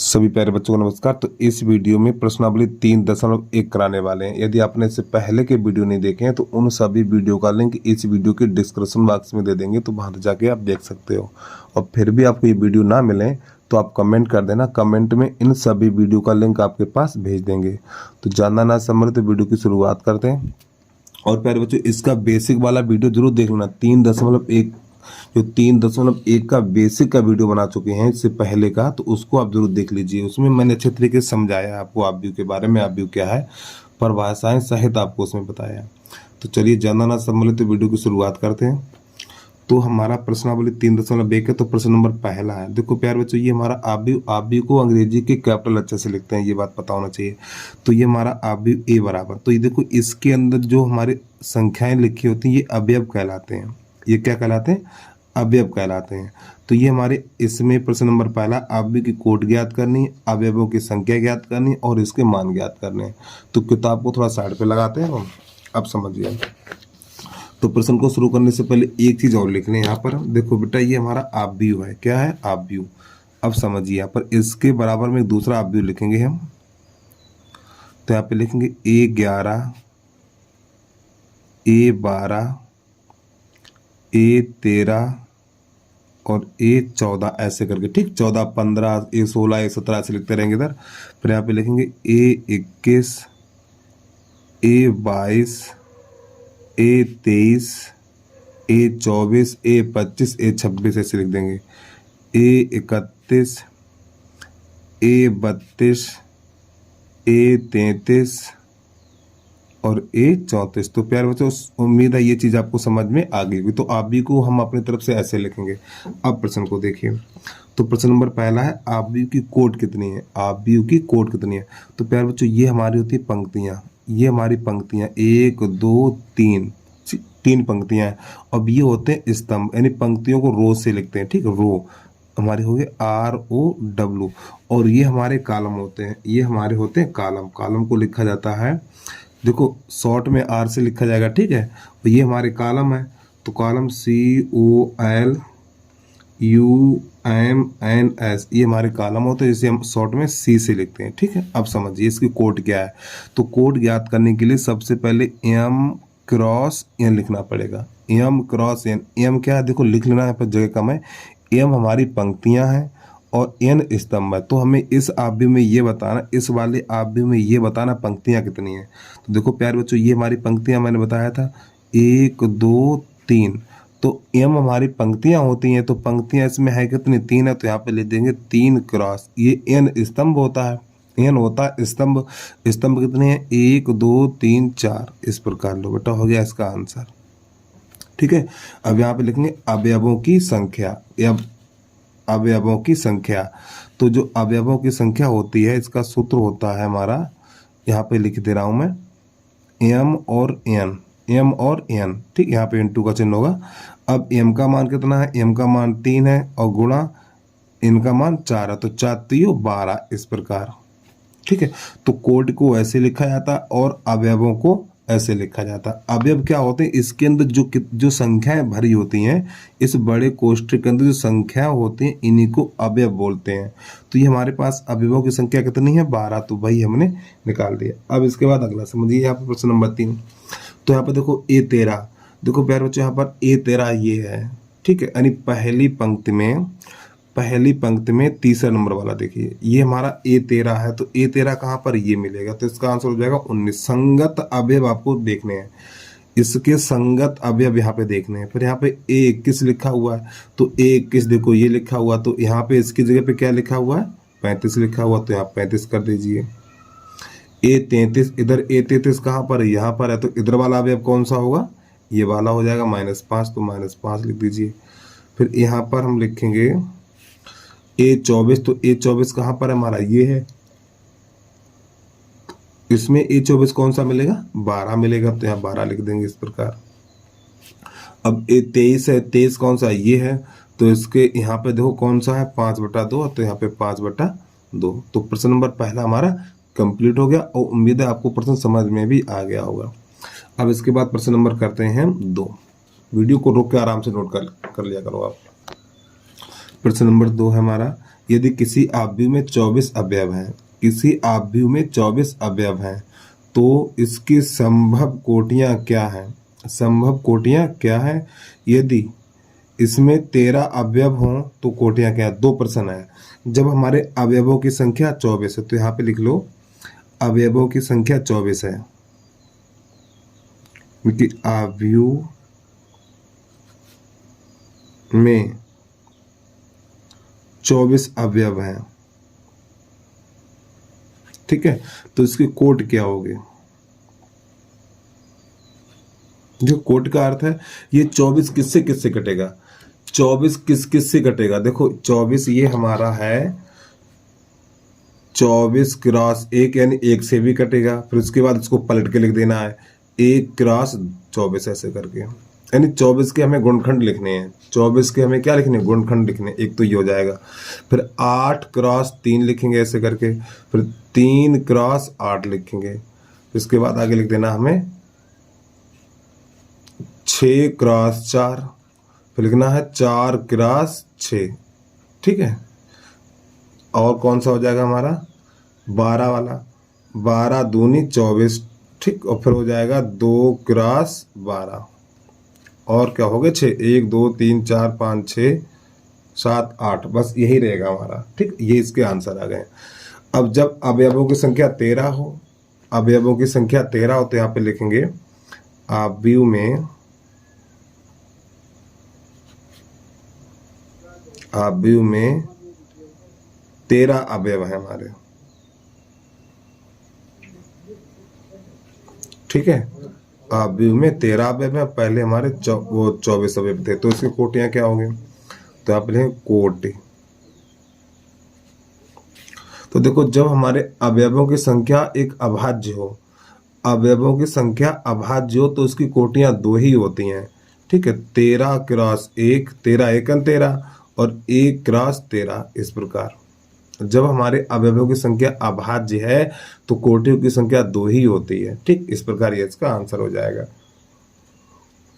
सभी प्यारे बच्चों को नमस्कार। तो इस वीडियो में प्रश्नावली 3.1 कराने वाले हैं। यदि आपने इससे पहले के वीडियो नहीं देखे हैं तो उन सभी वीडियो का लिंक इस वीडियो के डिस्क्रिप्शन बॉक्स में दे देंगे, तो वहां जाके आप देख सकते हो। और फिर भी आपको ये वीडियो ना मिले तो आप कमेंट कर देना, कमेंट में इन सभी वीडियो का लिंक आपके पास भेज देंगे। तो जानना ना समझ तो वीडियो की शुरुआत करते हैं। और प्यारे बच्चों, इसका बेसिक वाला वीडियो जरूर देख लेना। 3.1 का बेसिक का वीडियो बना चुके हैं इससे पहले का, तो उसको आप जरूर देख लीजिए। उसमें मैंने अच्छे तरीके से समझाया आपको आव्यूह के बारे में, आव्यूह क्या है, परिभाषाएं सहित आपको उसमें बताया। तो चलिए जानना ना समझ तो वीडियो की शुरुआत करते हैं। तो हमारा प्रश्नावली 3.1 है। तो प्रश्न नंबर पहला है, देखो प्यारे बच्चों, ये हमारा आव्यूह को अंग्रेजी के कैपिटल अक्षर से लिखते हैं, ये बात पता होना चाहिए। तो ये हमारा आव्यूह ए बराबर, तो ये देखो इसके अंदर जो हमारी संख्याएं लिखी होती हैं ये अवयव कहलाते हैं। ये क्या कहलाते हैं? अवयव कहलाते हैं। तो ये हमारे इसमें प्रश्न नंबर पहला, आव्यूह की कोटि ज्ञात करनी, अवयवों की संख्या ज्ञात करनी और इसके मान ज्ञात करने। तो किताब को थोड़ा साइड पे लगाते हैं हम, अब समझिए। तो प्रश्न को शुरू करने से पहले एक चीज और लिख लें यहाँ पर। देखो बेटा, ये हमारा आव्यूह है। क्या है? आव्यूह। अब समझिए, यहाँ पर इसके बराबर में एक दूसरा आव्यूह लिखेंगे हम। तो यहाँ पे लिखेंगे A11, A12, A13 और A14 ऐसे करके, ठीक। 14, 15, A16, A17 ऐसे लिखते रहेंगे इधर। फिर यहाँ पे लिखेंगे A21, A22, A23, A24, A25, A26 ऐसे लिख देंगे। A31, A32, A33 और A34। तो प्यारे बच्चों, उम्मीद है ये चीज आपको समझ में आ गई। तो आव्यूह को हम अपनी तरफ से ऐसे लिखेंगे। अब प्रश्न को देखिए। तो प्रश्न नंबर पहला है, आव्यूह की कोटि कितनी है? आव्यूह की कोटि कितनी है? तो प्यारे बच्चों, ये हमारी होती है पंक्तियां। ये हमारी पंक्तियां 1 2 3, 3 पंक्तियां हैं। अब ये होते हैं स्तंभ, यानी पंक्तियों को रो से लिखते हैं, ठीक। रो हमारे हो गए ROW। और ये हमारे कॉलम होते हैं, ये हमारे होते हैं कॉलम। कॉलम को लिखा जाता है, देखो शॉर्ट में R से लिखा जाएगा, ठीक है। तो ये हमारे कॉलम है। तो कॉलम COLUMNS, ये हमारे कॉलम होते हैं, जिसे हम शॉर्ट में C से लिखते हैं, ठीक है। अब समझिए इसकी कोटि क्या है। तो कोटि ज्ञात करने के लिए सबसे पहले M×N लिखना पड़ेगा। M×N, M क्या है? देखो लिख लेना, यहाँ पर जगह कम है। M हमारी पंक्तियां हैं और N स्तंभ है। तो हमें इस आव्यूह में ये बताना, इस वाले आव्यूह में ये बताना पंक्तियां कितनी हैं। तो देखो प्यारे बच्चों, ये हमारी पंक्तियां मैंने बताया था 1 2 3। तो M हमारी पंक्तियां होती हैं, तो पंक्तियां इसमें है कितनी? 3 है। तो यहाँ पे लिख देंगे 3×, ये N स्तंभ होता है, N होता है स्तंभ। स्तंभ कितने हैं? 1 2 3 4। इस प्रकार लो बेटा, हो गया इसका आंसर, ठीक है। अब यहाँ पे लिखेंगे अवयवों की संख्या, या अवयवों की संख्या। तो जो अवयवों की संख्या होती है, इसका सूत्र होता है हमारा, यहाँ पे लिख दे रहा हूं मैं, M और N, ठीक। यहाँ पे N2 का चिन्ह होगा। अब M का मान कितना है? M का मान 3 है और गुणा N का मान 4 है। तो 4 3 12, इस प्रकार, ठीक है। तो कोटि को ऐसे लिखा जाता और अवयवों को ऐसे लिखा जाता। अवयव क्या होते हैं? इसके अंदर जो संख्याएं भरी होती हैं, इस बड़े कोष्ठक के अंदर जो संख्या होती हैं, इन्हीं को अवयव बोलते हैं। तो ये हमारे पास अवयवों की संख्या कितनी है? 12। तो वही हमने निकाल दिया। अब इसके बाद अगला समझिए, यहाँ पर प्रश्न नंबर 3। तो यहाँ पर देखो A13, देखो प्यारे बच्चों, यहाँ पर A13 ये है, ठीक है। यानी पहली पंक्ति में तीसरा नंबर वाला, देखिए ये हमारा A13 है। तो A13 कहाँ पर? ये मिलेगा। तो इसका आंसर हो जाएगा 19। संगत अवयव आपको देखने हैं, इसके संगत अवयव यहाँ पे देखने हैं। फिर यहाँ पे A21 लिखा हुआ है, तो A21 देखो ये लिखा हुआ, तो यहाँ पे इसकी जगह पे क्या लिखा हुआ है? 35 लिखा हुआ। तो यहाँ 35 कर दीजिए। A33, इधर A33 कहाँ पर है? यहाँ पर है। तो इधर वाला अवयव कौन सा होगा? ये वाला हो जाएगा -5। तो -5 लिख दीजिए। फिर यहाँ पर हम लिखेंगे A24। तो A24 कहाँ पर है हमारा? ये है। इसमें A24 कौन सा मिलेगा? 12 मिलेगा। तो यहाँ 12 लिख देंगे, इस प्रकार। अब A23 है, 23 कौन सा? ये है। तो इसके यहाँ पे देखो कौन सा है? 5/2। तो यहाँ पे 5/2। तो प्रश्न नंबर पहला हमारा कंप्लीट हो गया और उम्मीद है आपको प्रश्न समझ में भी आ गया होगा। अब इसके बाद प्रश्न नंबर करते हैं 2। वीडियो को रोक के आराम से नोट कर लिया करो आप। प्रश्न नंबर 2 है हमारा, यदि किसी आव्यूह में 24 अवयव हैं, किसी आव्यूह में 24 अवयव हैं, तो इसकी संभव कोटियां क्या हैं? संभव कोटियां क्या हैं? यदि इसमें 13 अवयव हों तो कोटियां क्या है? 2 प्रश्न है। जब हमारे अवयवों की संख्या 24 है तो यहाँ पे लिख लो अवयवों की संख्या 24 है, क्योंकि आव्यूह में 24 अवयव हैं, ठीक है। तो इसकी कोट क्या होगी? जो कोट का अर्थ है, ये 24 किससे किससे कटेगा? 24 किस किस से कटेगा? देखो 24 ये हमारा है 24 क्रॉस 1 यानी 1 से भी कटेगा, फिर उसके बाद इसको पलट के लिख देना है 1 क्रॉस 24 ऐसे करके, यानी 24 के हमें गुणखंड लिखने हैं। 24 के हमें क्या लिखने? गुणखंड लिखने। एक तो ये हो जाएगा, फिर 8 क्रॉस 3 लिखेंगे ऐसे करके, फिर 3 क्रॉस 8 लिखेंगे, इसके बाद आगे लिख देना हमें 6 क्रॉस 4, फिर लिखना है 4 क्रॉस 6, ठीक है। और कौन सा हो जाएगा हमारा? 12 वाला, 12 दूनी 24, ठीक। और फिर हो जाएगा 2 क्रॉस 12, और क्या हो गए 6, 1 2 3 4 5 6 7 8, बस यही रहेगा हमारा, ठीक। ये इसके आंसर आ गए। अब जब अवयवों की संख्या 13 हो, अवयवों की संख्या 13 हो तो यहाँ पे लिखेंगे आव्यूह में 13 अवयव है हमारे, ठीक है। आव्यूह में 13 अवयव है, पहले हमारे 24 अवयव थे, तो इसकी कोटियां क्या होंगी? तो आप लिखें कोटि। तो देखो जब हमारे अवयवों की संख्या एक अभाज्य हो, अवयवों की संख्या अभाज्य हो तो उसकी कोटियां 2 ही होती हैं, ठीक है। 13 क्रॉस 1, 13 एकन 13, और 1 क्रॉस 13, इस प्रकार। जब हमारे अवयवों की संख्या अभाज्य है तो कोटियों की संख्या 2 ही होती है, ठीक। इस प्रकार ये इसका आंसर हो जाएगा।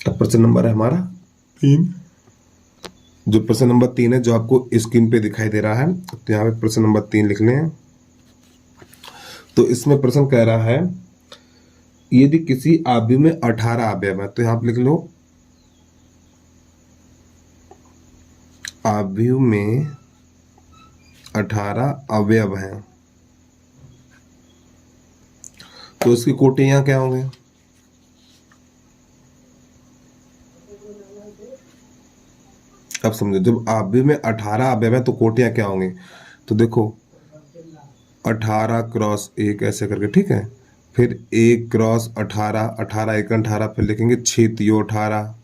अब प्रश्न नंबर है हमारा 3। जो प्रश्न नंबर 3 है, जो आपको स्क्रीन पे दिखाई दे रहा है, तो यहाँ पे प्रश्न नंबर 3 लिख लें। तो इसमें प्रश्न कह रहा है यदि किसी आव्यूह में 18 अवयव है, तो यहाँ पे लिख लो आव्यूह में 18 अवयव हैं, तो इसकी कोटियां क्या होंगे? अब समझो, जब आव्यूह में 18 अवयव है तो कोटियां क्या होंगी? तो देखो 18 क्रॉस 1 ऐसे करके, ठीक है। फिर 1 क्रॉस 18, 18 एकन 18, फिर लिखेंगे 6 तियो 18,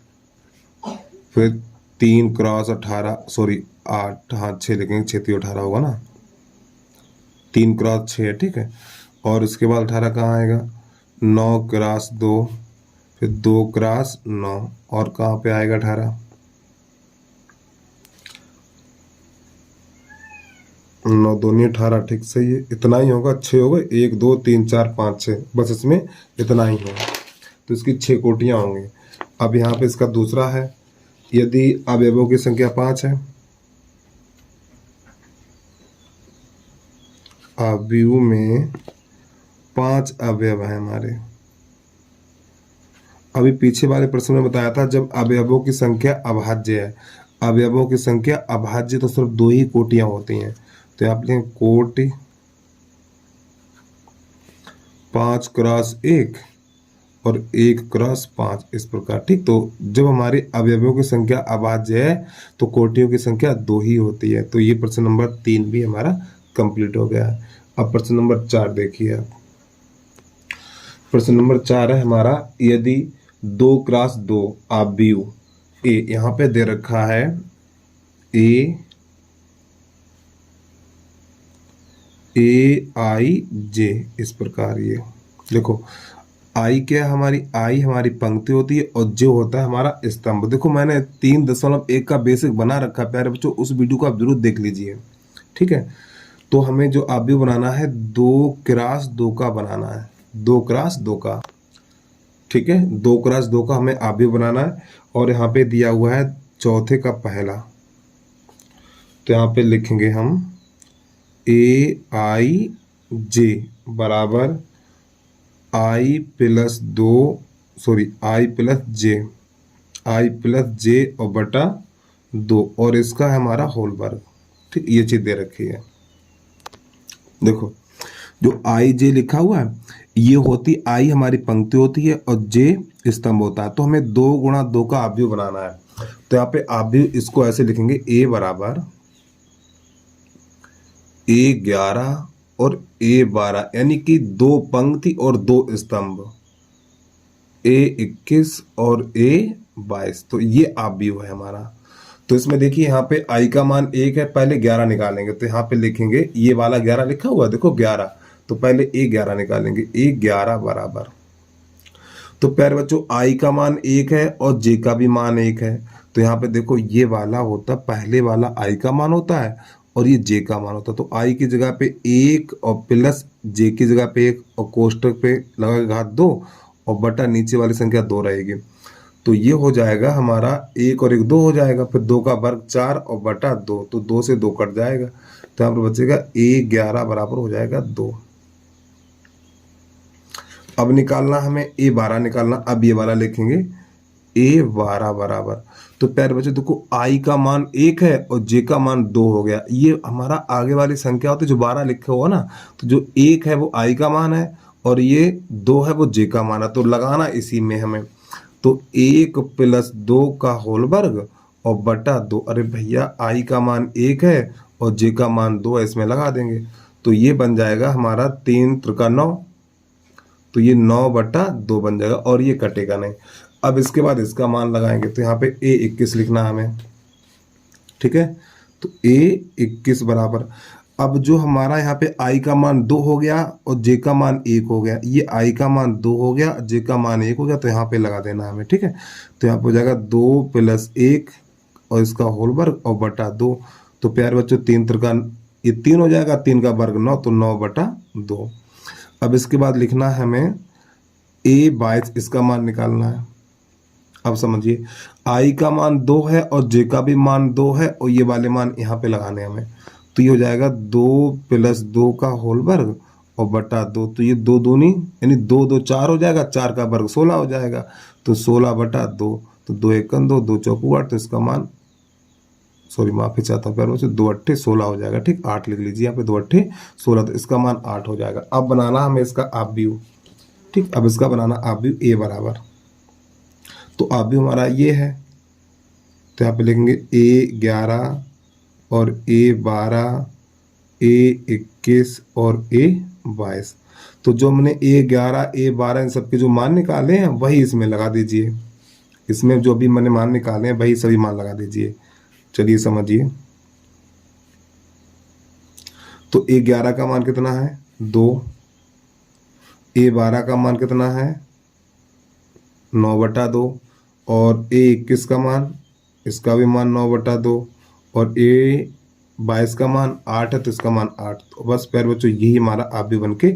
फिर 3 क्रॉस 18, सॉरी 8, हाँ 6 लिखेंगे, 6 तियो 18 होगा ना, 3 क्रॉस 6 है, ठीक है। और उसके बाद 18 कहाँ आएगा? 9 क्रॉस 2, फिर 2 क्रॉस 9, और कहाँ पे आएगा 18? 9 दूनी 18, ठीक सही है। इतना ही होगा, 6 होगा, 1 2 3 4 5 6, बस इसमें इतना ही होगा, तो इसकी 6 कोटियां होंगी। अब यहाँ पे इसका दूसरा है, यदि अवयवों की संख्या 5 है, आव्यूह में 5 अवयव है हमारे। अभी पीछे वाले प्रश्न में बताया था जब अवयवों की संख्या अभाज्य है, अवयवों की संख्या अभाज्य तो सिर्फ 2 ही कोटियां होती हैं, तो आप लिखें कोटि 5 क्रॉस 1 और 1 क्रॉस 5, इस प्रकार, ठीक। तो जब हमारे अवयवों की संख्या अभाज्य है तो कोटियों की संख्या 2 ही होती है, तो ये प्रश्न नंबर 3 भी हमारा कंप्लीट हो गया है। अब प्रश्न नंबर 4 देखिए आप। प्रश्न नंबर 4 है हमारा, यदि 2 क्रॉस 2 आव्यूह ए, यहाँ पे दे रखा है AIJ, इस प्रकार। ये देखो आई क्या है हमारी? आई हमारी पंक्ति होती है और जो होता है हमारा स्तंभ। देखो मैंने 3.1 का बेसिक बना रखा है प्यारे बच्चों, उस वीडियो को आप जरूर देख लीजिए, ठीक है। तो हमें जो आव्यूह बनाना है 2 क्रॉस 2 का बनाना है, 2 क्रॉस 2 का, ठीक है। 2 क्रॉस 2 का हमें आव्यूह बनाना है, और यहाँ पे दिया हुआ है चौथे का पहला, तो यहाँ पे लिखेंगे हम ए आई जे बराबर आई प्लस दो, sorry I plus J, I plus J और बटा दो, और इसका है हमारा होल वर्ग। ठीक, ये चीज दे रखी है। देखो जो आई जे लिखा हुआ है, ये होती आई हमारी पंक्ति होती है और जे स्तंभ होता है। तो हमें 2 × 2 का आव्यूह बनाना है। तो यहाँ पे आव्यूह इसको ऐसे लिखेंगे, ए बराबर A11 और A12, यानी कि 2 पंक्ति और 2 स्तंभ, A21 और A22। तो ये आव्यूह है हमारा। तो इसमें देखिए यहाँ पे आई का मान 1 है, पहले 11 निकालेंगे। तो यहाँ पे लिखेंगे, ये वाला 11 लिखा हुआ है, देखो 11, तो पहले A11 निकालेंगे, A11 बराबर, तो प्यारे बच्चों आई का मान 1 है और जे का भी मान 1 है। तो यहाँ पे देखो ये वाला होता, पहले वाला आई का मान होता है और ये जे का मान होता है। तो आई की जगह पे 1 और प्लस जे की जगह पे 1 और कोष्टक पे लगा के घात 2 और बटा नीचे वाली संख्या 2 रहेगी। तो ये हो जाएगा हमारा 1 और 1 2 हो जाएगा, फिर 2 का वर्ग 4 और बटा 2, तो 2 से 2 कट जाएगा। तो यहाँ पर बचेगा A11 बराबर हो जाएगा 2। अब निकालना हमें A12 निकालना। अब ये वाला लिखेंगे A12 बराबर, तो प्यारे बच्चों देखो आई का मान 1 है और जे का मान 2 हो गया। ये हमारा आगे वाली संख्या होती है, जो 12 लिखे हुआ ना, तो जो 1 है वो आई का मान है और ये 2 है वो जे का मान है। तो लगाना इसी में हमें, तो 1 प्लस 2 का होल वर्ग और बटा 2। अरे भैया आई का मान 1 है और जे का मान 2 है, इसमें लगा देंगे। तो ये बन जाएगा हमारा 3 त्रिका 9, तो ये 9/2 बन जाएगा और ये कटेगा नहीं। अब इसके बाद इसका मान लगाएंगे, तो यहाँ पे A21 लिखना है हमें। ठीक है, तो A21 बराबर, अब जो हमारा यहाँ पे आई का मान 2 हो गया और जे का मान 1 हो गया, ये आई का मान 2 हो गया, जे का मान 1 हो गया, तो यहाँ पे लगा देना हमें। ठीक है, तो यहाँ पे हो जाएगा 2 + 1 और इसका होल वर्ग और बटा 2। तो प्यारे बच्चों 3 त्रिका, ये 3 हो जाएगा, 3 का वर्ग 9, तो 9/2। अब इसके बाद लिखना है हमें A22, इसका मान निकालना है। अब समझिए आई का मान 2 है और जे का भी मान 2 है और ये वाले मान यहाँ पे लगाने हमें। तो ये हो जाएगा 2 + 2 का होल वर्ग और बटा 2, तो ये 2 दूनी यानी 2 2 4 हो जाएगा, 4 का वर्ग 16 हो जाएगा, तो 16/2, तो 2 1 2, 2 4 8, तो इसका मान, सॉरी माफी चाहता हूँ प्यारे बच्चों, 2 8 16 हो जाएगा। ठीक, 8 लिख लीजिए यहाँ पे, 2 8 16, तो इसका मान 8 हो जाएगा। अब बनाना हमें इसका आव्यूह। ठीक, अब इसका बनाना आव्यूह A बराबर, तो आव्यूह हमारा ये है, तो यहाँ पे लिखेंगे A11 और A12, A21 और A22। तो जो हमने A11 A12 इन सबके जो मान निकाले हैं वही इसमें लगा दीजिए। इसमें जो भी मैंने मान निकाले हैं वही सभी मान लगा दीजिए। चलिए समझिए, तो A11 का मान कितना है 2, A12 का मान कितना है 9/2 और A21 का मान, इसका भी मान 9/2 और A22 का मान 8 है, तो इसका मान 8। तो बस प्यारे बच्चों यही हमारा आव्यूह बन के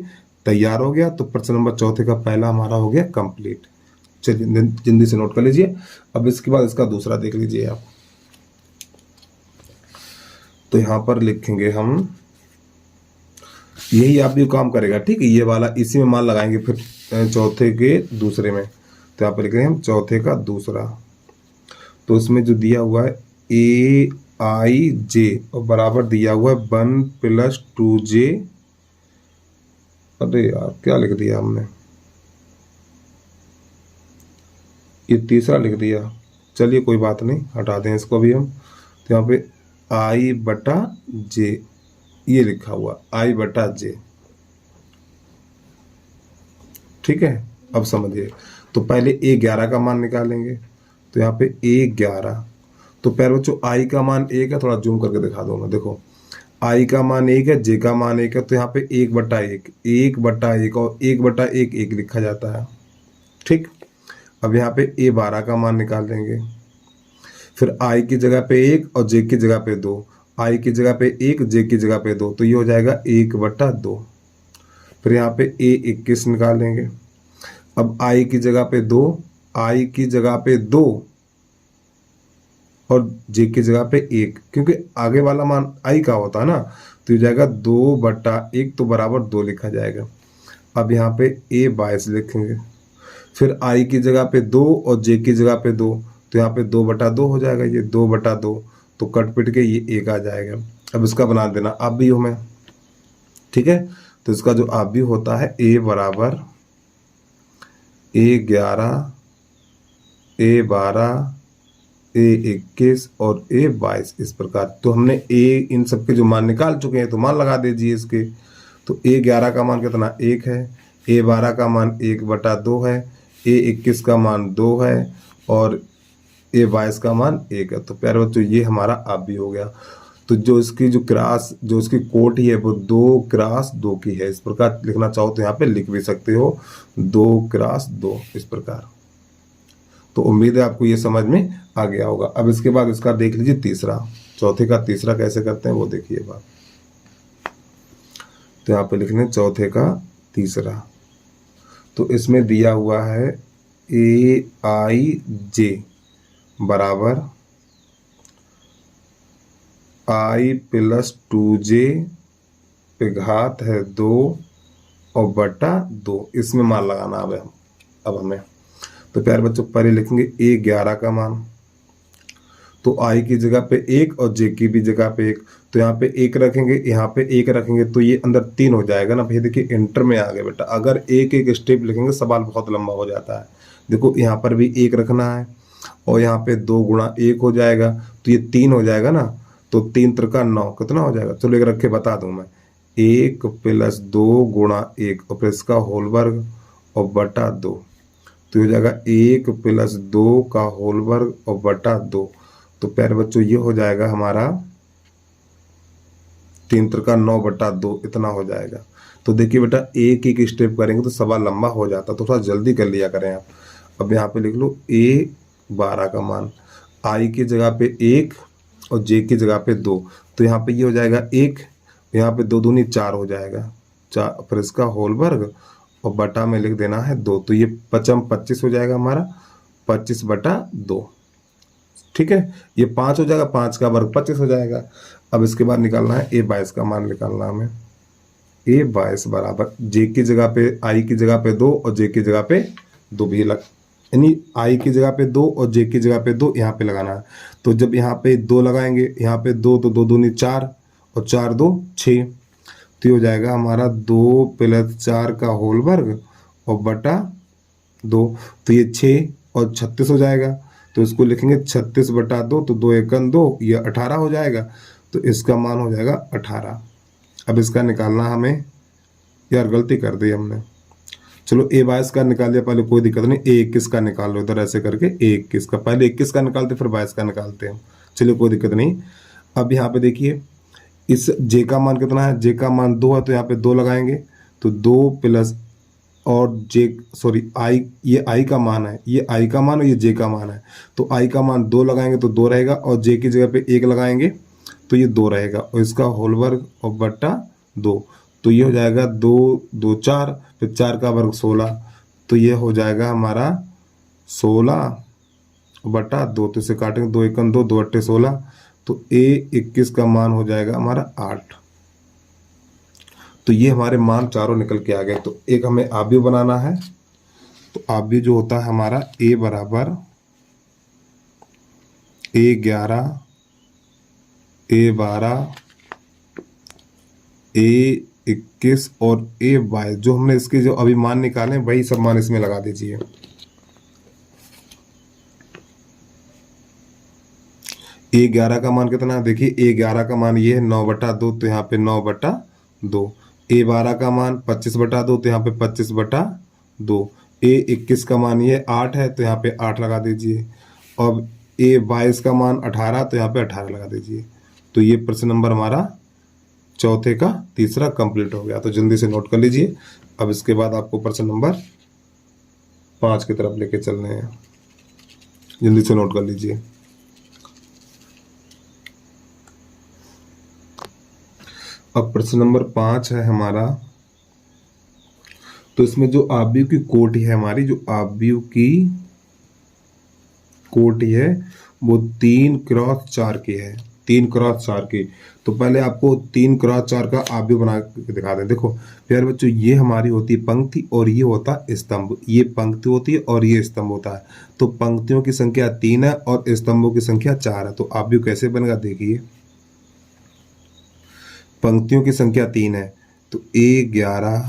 तैयार हो गया। तो प्रश्न नंबर 4 का पहला हमारा हो गया कंप्लीट। चलिए जल्दी से नोट कर लीजिए। अब इसके बाद इसका दूसरा देख लीजिए आप। तो यहाँ पर लिखेंगे हम, यही आव्यूह काम करेगा। ठीक है, ये वाला इसी में मान लगाएंगे फिर चौथे के दूसरे में। तो यहाँ पर लिख रहे हैं हम चौथे का दूसरा। तो इसमें जो दिया हुआ है AIJ और बराबर दिया हुआ है 1 + 2J। अरे यार क्या लिख दिया हमने, ये तीसरा लिख दिया। चलिए कोई बात नहीं, हटा दें इसको भी हम। तो यहाँ पे I/J ये लिखा हुआ I/J। ठीक है, अब समझिए। तो पहले A11 का मान निकालेंगे। तो यहाँ पे A11, तो प्यारे बच्चों आई का मान 1 है, थोड़ा जूम करके दिखा दूंगा। देखो आई का मान 1 है, जे का मान 1 है, तो यहाँ पे 1/1, 1/1 और 1/1 1 लिखा जाता है। ठीक, अब यहाँ पे A12 का मान निकाल देंगे। फिर आई की जगह पे 1 और जे की जगह पे 2, आई की जगह पे 1, जे की जगह पे 2, तो ये हो जाएगा 1/2। फिर यहाँ पे A21 निकालेंगे। अब आई की जगह पे 2, आई की जगह पे 2 और जे की जगह पे 1, क्योंकि आगे वाला मान आई का होता है ना, तो ये जाएगा 2/1 तो बराबर 2 लिखा जाएगा। अब यहाँ पे A22 लिखेंगे, फिर I की जगह पे 2 और J की जगह पे 2, तो यहाँ पे 2/2 हो जाएगा, ये 2/2 तो कट पिट के ये 1 आ जाएगा। अब इसका बना देना आव्यूह में, ठीक है। तो इसका जो आव्यूह होता है A बराबर A11, A12, A21 और A22 इस प्रकार। तो हमने इन सबके जो मान निकाल चुके हैं, तो मान लगा दीजिए इसके। तो A11 का मान कितना 1 है, A12 का मान 1/2 है, A21 का मान 2 है और A22 का मान 1 है। तो प्यारे बच्चों ये हमारा आव्यूह हो गया। तो जो इसकी जो इसकी कोटि है वो 2x2 की है। इस प्रकार लिखना चाहो तो यहाँ पे लिख भी सकते हो 2x2 इस प्रकार। तो उम्मीद है आपको ये समझ में आ गया होगा। अब इसके बाद इसका देख लीजिए तीसरा, चौथे का तीसरा कैसे करते हैं वो देखिए बात। तो यहाँ पे लिखने चौथे का तीसरा, तो इसमें दिया हुआ है AIJ बराबर I + 2J पे घात है 2 और बटा 2, इसमें मान लगाना अब हमें। तो प्यारे बच्चों पहले लिखेंगे A11 का मान, तो I की जगह पे 1 और J की भी जगह पे 1, तो यहाँ पे 1 रखेंगे, यहाँ पे 1 रखेंगे, तो ये अंदर 3 हो जाएगा ना भैया। देखिए इंटर में आ गए बेटा, अगर एक एक स्टेप लिखेंगे सवाल बहुत लंबा हो जाता है। देखो यहाँ पर भी 1 रखना है और यहाँ पे 2 × 1 हो जाएगा, तो ये 3 हो जाएगा ना। तो 3 × 9 कितना हो जाएगा, चलो एक रख के बता दूं मैं, 1 + 2 × 1 और फिर इसका होल वर्ग और बटा 2, तो हो जाएगा 1 + 2 का होल वर्ग और बटा 2। तो प्यारे बच्चों ये हो जाएगा हमारा 3 × 9/2 इतना हो जाएगा। तो देखिए बेटा एक एक स्टेप करेंगे तो सवाल लंबा हो जाता, तो थोड़ा जल्दी कर लिया करें आप। अब यहाँ पे लिख लो A12 का मान, I की जगह पे 1 और J की जगह पे 2, तो यहाँ पे ये हो जाएगा 1, यहाँ पे 2 दूनी 4 हो जाएगा, 4 फिर इसका होल वर्ग और बटा में लिख देना है 2, तो ये 25 हो जाएगा हमारा 25/2, ठीक है। ये 5 हो जाएगा, 5 का वर्ग 25 हो जाएगा। अब इसके बाद निकालना है A22 का मान निकालना हमें। A22 बराबर J की जगह पे I की जगह पे 2 और J की जगह पे 2 भी यानी I की जगह पे 2 और J की जगह पे 2 यहाँ पे लगाना है। तो जब यहाँ पे 2 लगाएंगे, यहाँ पे 2 तो 2 दूनी 4 और 4 2 6, तो हो जाएगा हमारा 2 + 4 का होल वर्ग और बटा 2, तो ये 6 और 36 हो जाएगा। तो इसको लिखेंगे 36/2, तो 2 × 2 ये 18 हो जाएगा, तो इसका मान हो जाएगा 18। अब इसका निकालना हमें, यार गलती कर दी हमने, चलो A22 का निकाल दिया पहले, कोई दिक्कत नहीं, A21 का निकाल लो इधर ऐसे करके, A21 का पहले 21 का निकालते फिर 22 का निकालते हैं, चलिए कोई दिक्कत नहीं। अब यहाँ पे देखिए इस J का मान कितना है, J का मान 2 है, तो यहाँ पे 2 लगाएंगे, तो 2 प्लस और I, ये I का मान है, ये I का मान और ये J का मान है, तो I का मान 2 लगाएंगे तो 2 रहेगा और J की जगह पे 1 लगाएंगे तो ये 2 रहेगा और इसका होल वर्ग और बटा 2, तो ये हो जाएगा 2 2 4, फिर 4 का वर्ग 16, तो ये हो जाएगा हमारा 16/2, तो इसे काटेंगे 2 × 2 2 × 16, तो A21 का मान हो जाएगा हमारा 8। तो ये हमारे मान चारों निकल के आ गए। तो एक हमें आव्यूह बनाना है, तो आव्यूह जो होता है हमारा A बराबर A11, A12, A21 और A22, जो हमने इसके जो अभी मान निकाले वही सब मान इसमें लगा दीजिए। A11 का मान कितना है, देखिए A11 का मान ये है 9/2, तो यहाँ पे 9/2। A12 का मान 25/2, तो यहाँ पे 25/2। A21 का मान ये 8 है, तो यहाँ पे 8 लगा दीजिए। अब A22 का मान 18, तो यहाँ पे 18 लगा दीजिए। तो ये प्रश्न नंबर हमारा चौथे का तीसरा कंप्लीट हो गया। तो जल्दी से नोट कर लीजिए। अब इसके बाद आपको प्रश्न नंबर 5 की तरफ लेके चलने हैं, जल्दी से नोट कर लीजिए। अब प्रश्न नंबर 5 है हमारा, तो इसमें जो आव्यूह की कोटि है हमारी, जो आव्यूह की कोटि है वो 3 × 4 की है। 3x4 की। तो पहले आपको 3x4 का आप भी बना के दिखा दें। देखो प्यारे बच्चों, ये हमारी होती है पंक्ति और ये होता है स्तंभ। ये पंक्ति होती है और ये स्तंभ होता है। तो पंक्तियों की संख्या 3 है और स्तंभों की संख्या 4 है। तो आप भी कैसे बनेगा देखिए। पंक्तियों की संख्या 3 है तो A11,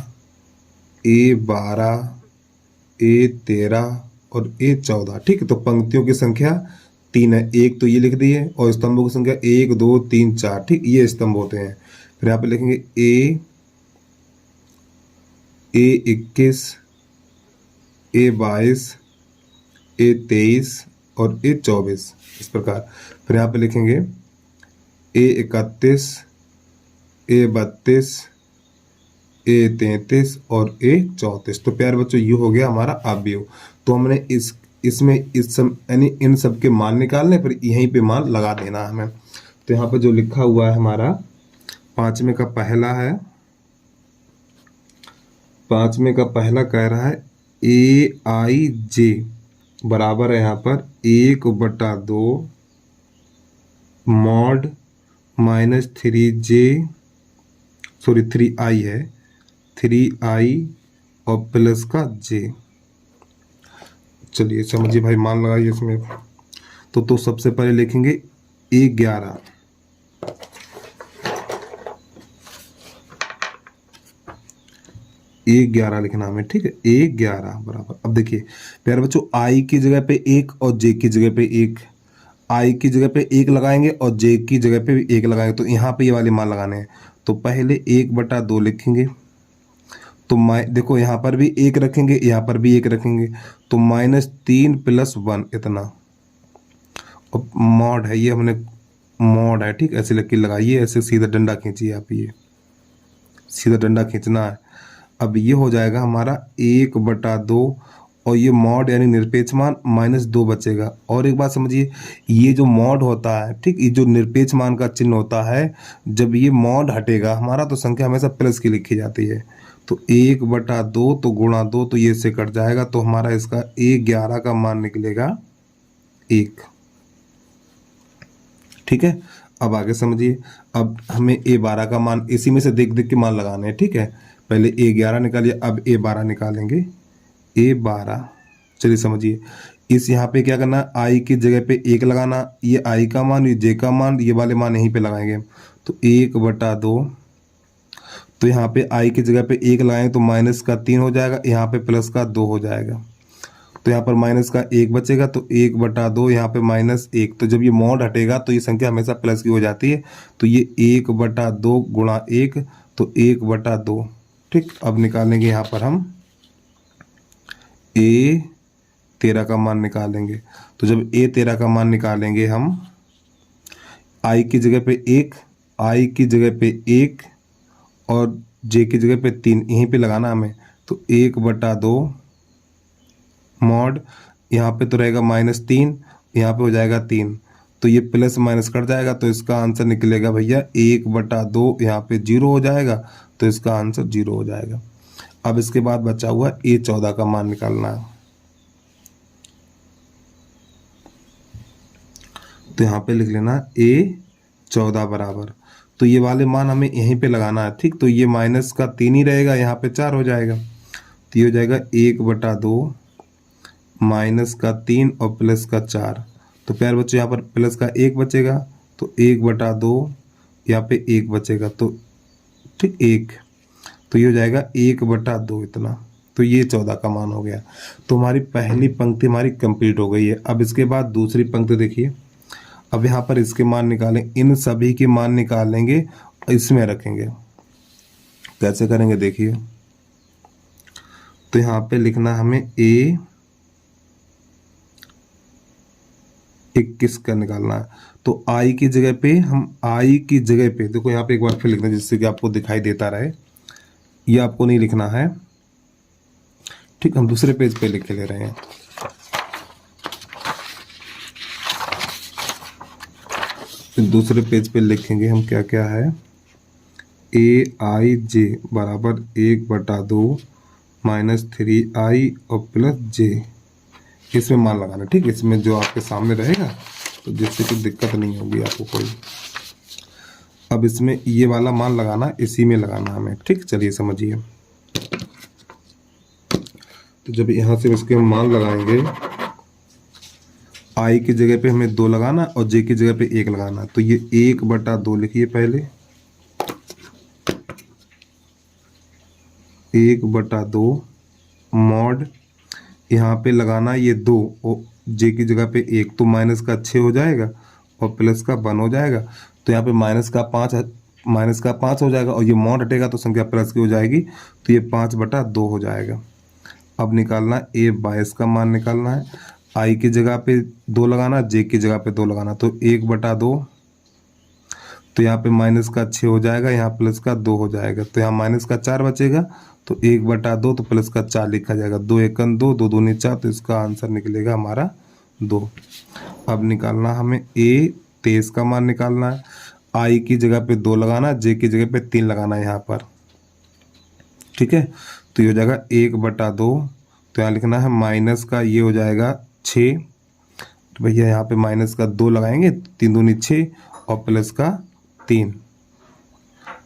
A12, A13 और A14। ठीक है, तो पंक्तियों की संख्या 3 है। एक तो ये लिख दिए और स्तंभों की संख्या 1 2 3 4। ठीक, ये स्तंभ होते हैं। फिर यहाँ पे लिखेंगे A21, A22, A23 और A24 इस प्रकार। फिर यहाँ पे लिखेंगे A31, A32, A33 और A34। तो प्यारे बच्चों, ये हो गया हमारा अवयव। तो हमने इसमें यानी इन सब के मान निकालने पर यहीं पे मान लगा देना हमें। तो यहाँ पे जो लिखा हुआ है हमारा 5वें का पहला है, 5वें का पहला कह रहा है AIJ बराबर है यहाँ पर 1/2 मॉड -3i है, 3i और प्लस का j। चलिए समझिए भाई, मान लगाइए इसमें। तो सबसे पहले लिखेंगे A11, A11 लिखना हमें। ठीक है, A11 बराबर। अब देखिए प्यारे बच्चों, i की जगह पे 1 और j की जगह पे 1, i की जगह पे 1 लगाएंगे और j की जगह पे भी 1 लगाएंगे। तो यहाँ पे ये वाले मान लगाने हैं। तो पहले 1/2 लिखेंगे। तो देखो यहाँ पर भी 1 रखेंगे, यहाँ पर भी 1 रखेंगे। तो -3 + 1 इतना। और मॉड है, ये हमने मॉड है। ठीक, ऐसे लिख के लगाइए, ऐसे सीधा डंडा खींचिए आप, ये सीधा डंडा खींचना है। अब ये हो जाएगा हमारा 1/2 और ये मॉड यानी निरपेक्ष मान -2 बचेगा। और एक बात समझिए, ये जो मॉड होता है, ठीक, ये जो निरपेक्ष मान का चिन्ह होता है, जब ये मॉड हटेगा हमारा तो संख्या हमेशा प्लस की लिखी जाती है। तो 1/2 तो गुणा 2 तो ये से कट जाएगा। तो हमारा इसका A11 का मान निकलेगा 1। ठीक है, अब आगे समझिए। अब हमें A12 का मान इसी में से देख देख के मान लगाने हैं। ठीक है, पहले A11 निकालिए, अब A12 निकालेंगे। A12, चलिए समझिए। इस यहाँ पे क्या करना, i की जगह पे 1 लगाना, ये i का मान, ये j का मान, ये वाले मान यहीं पे लगाएंगे। तो 1/2, तो यहाँ पे i की जगह पे 1 लगाएंगे तो -3 हो जाएगा, यहाँ पे प्लस का 2 हो जाएगा। तो यहाँ पर -1 बचेगा। तो 1/2 यहाँ पे -1। तो जब ये मॉड हटेगा तो ये संख्या हमेशा प्लस की हो जाती है। तो ये 1/2 गुणा 1 तो 1/2। ठीक, अब निकालेंगे यहाँ पर हम A13 का मान निकालेंगे। तो जब A13 का मान निकालेंगे हम, i की जगह पे 1, i की जगह पे 1 और j की जगह पे 3 यहीं पे लगाना हमें। तो 1/2 मॉड, यहाँ पे तो रहेगा -3, यहाँ पे हो जाएगा 3। तो ये प्लस माइनस कट जाएगा। तो इसका आंसर निकलेगा भैया 1/2, यहाँ पे 0 हो जाएगा। तो इसका आंसर 0 हो जाएगा। अब इसके बाद बचा हुआ A14 का मान निकालना है। तो यहाँ पे लिख लेना A14 बराबर, तो ये वाले मान हमें यहीं पे लगाना है। ठीक, तो ये -3 ही रहेगा, यहाँ पे 4 हो जाएगा। तो ये हो जाएगा 1/2 -3 और प्लस का 4। तो प्यारे बच्चों, यहाँ पर प्लस का 1 बचेगा। तो 1/2 यहाँ पे 1 बचेगा। तो ठीक 1, तो ये हो जाएगा 1/2 इतना। तो ये 14 का मान हो गया। तो हमारी पहली पंक्ति हमारी कंप्लीट हो गई है। अब इसके बाद दूसरी पंक्ति देखिए। अब यहाँ पर इसके मान निकालें, इन सभी के मान निकालेंगे, इसमें रखेंगे। कैसे करेंगे देखिए। तो यहाँ पे लिखना हमें A21 का निकालना है। तो i की जगह पे हम i की जगह पे देखो, यहाँ पे एक बार फिर लिखना जिससे कि आपको दिखाई देता रहे। ये आपको नहीं लिखना है। ठीक, हम दूसरे पेज पे लिख के ले रहे हैं। दूसरे पेज पे लिखेंगे हम क्या क्या है। AIJ बराबर 1/2 -3i और प्लस j, इसमें मान लगाना। ठीक, इसमें जो आपके सामने रहेगा, तो जिससे कोई दिक्कत नहीं होगी आपको कोई। अब इसमें ये वाला मान लगाना, इसी में लगाना हमें, ठीक। चलिए समझिए। तो जब यहाँ से इसके हम मान लगाएंगे, आई की जगह पे हमें 2 लगाना और जे की जगह पे 1 लगाना। तो ये 1/2 लिखिए पहले, 1/2 मॉड, यहाँ पे लगाना ये 2 और जे की जगह पे 1, तो माइनस का 6 हो जाएगा और प्लस का 1 हो जाएगा। तो यहाँ पे माइनस का 5 हो जाएगा और ये मॉड हटेगा तो संख्या प्लस की हो जाएगी, तो ये 5/2 हो जाएगा। अब निकालना A22 का मान निकालना है। आई की जगह पे 2 लगाना, जे की जगह पे 2 लगाना, तो 1/2, तो यहाँ पे माइनस का 6 हो जाएगा, यहाँ प्लस का 2 हो जाएगा, तो यहाँ माइनस का 4 बचेगा, तो 1/2 तो प्लस का 4 लिखा जाएगा। 2 एकन 2, 2 दूनी 4, तो इसका आंसर निकलेगा हमारा 2। अब निकालना हमें A23 का मान निकालना है। आई की जगह पे 2 लगाना, जे की जगह पे 3 लगाना है यहाँ पर, ठीक है। तो ये हो जाएगा 1/2, तो यहाँ लिखना है माइनस का ये हो जाएगा 6, तो भैया यहाँ पे माइनस का 2 लगाएंगे, 3 दूनी 6 और प्लस का 3,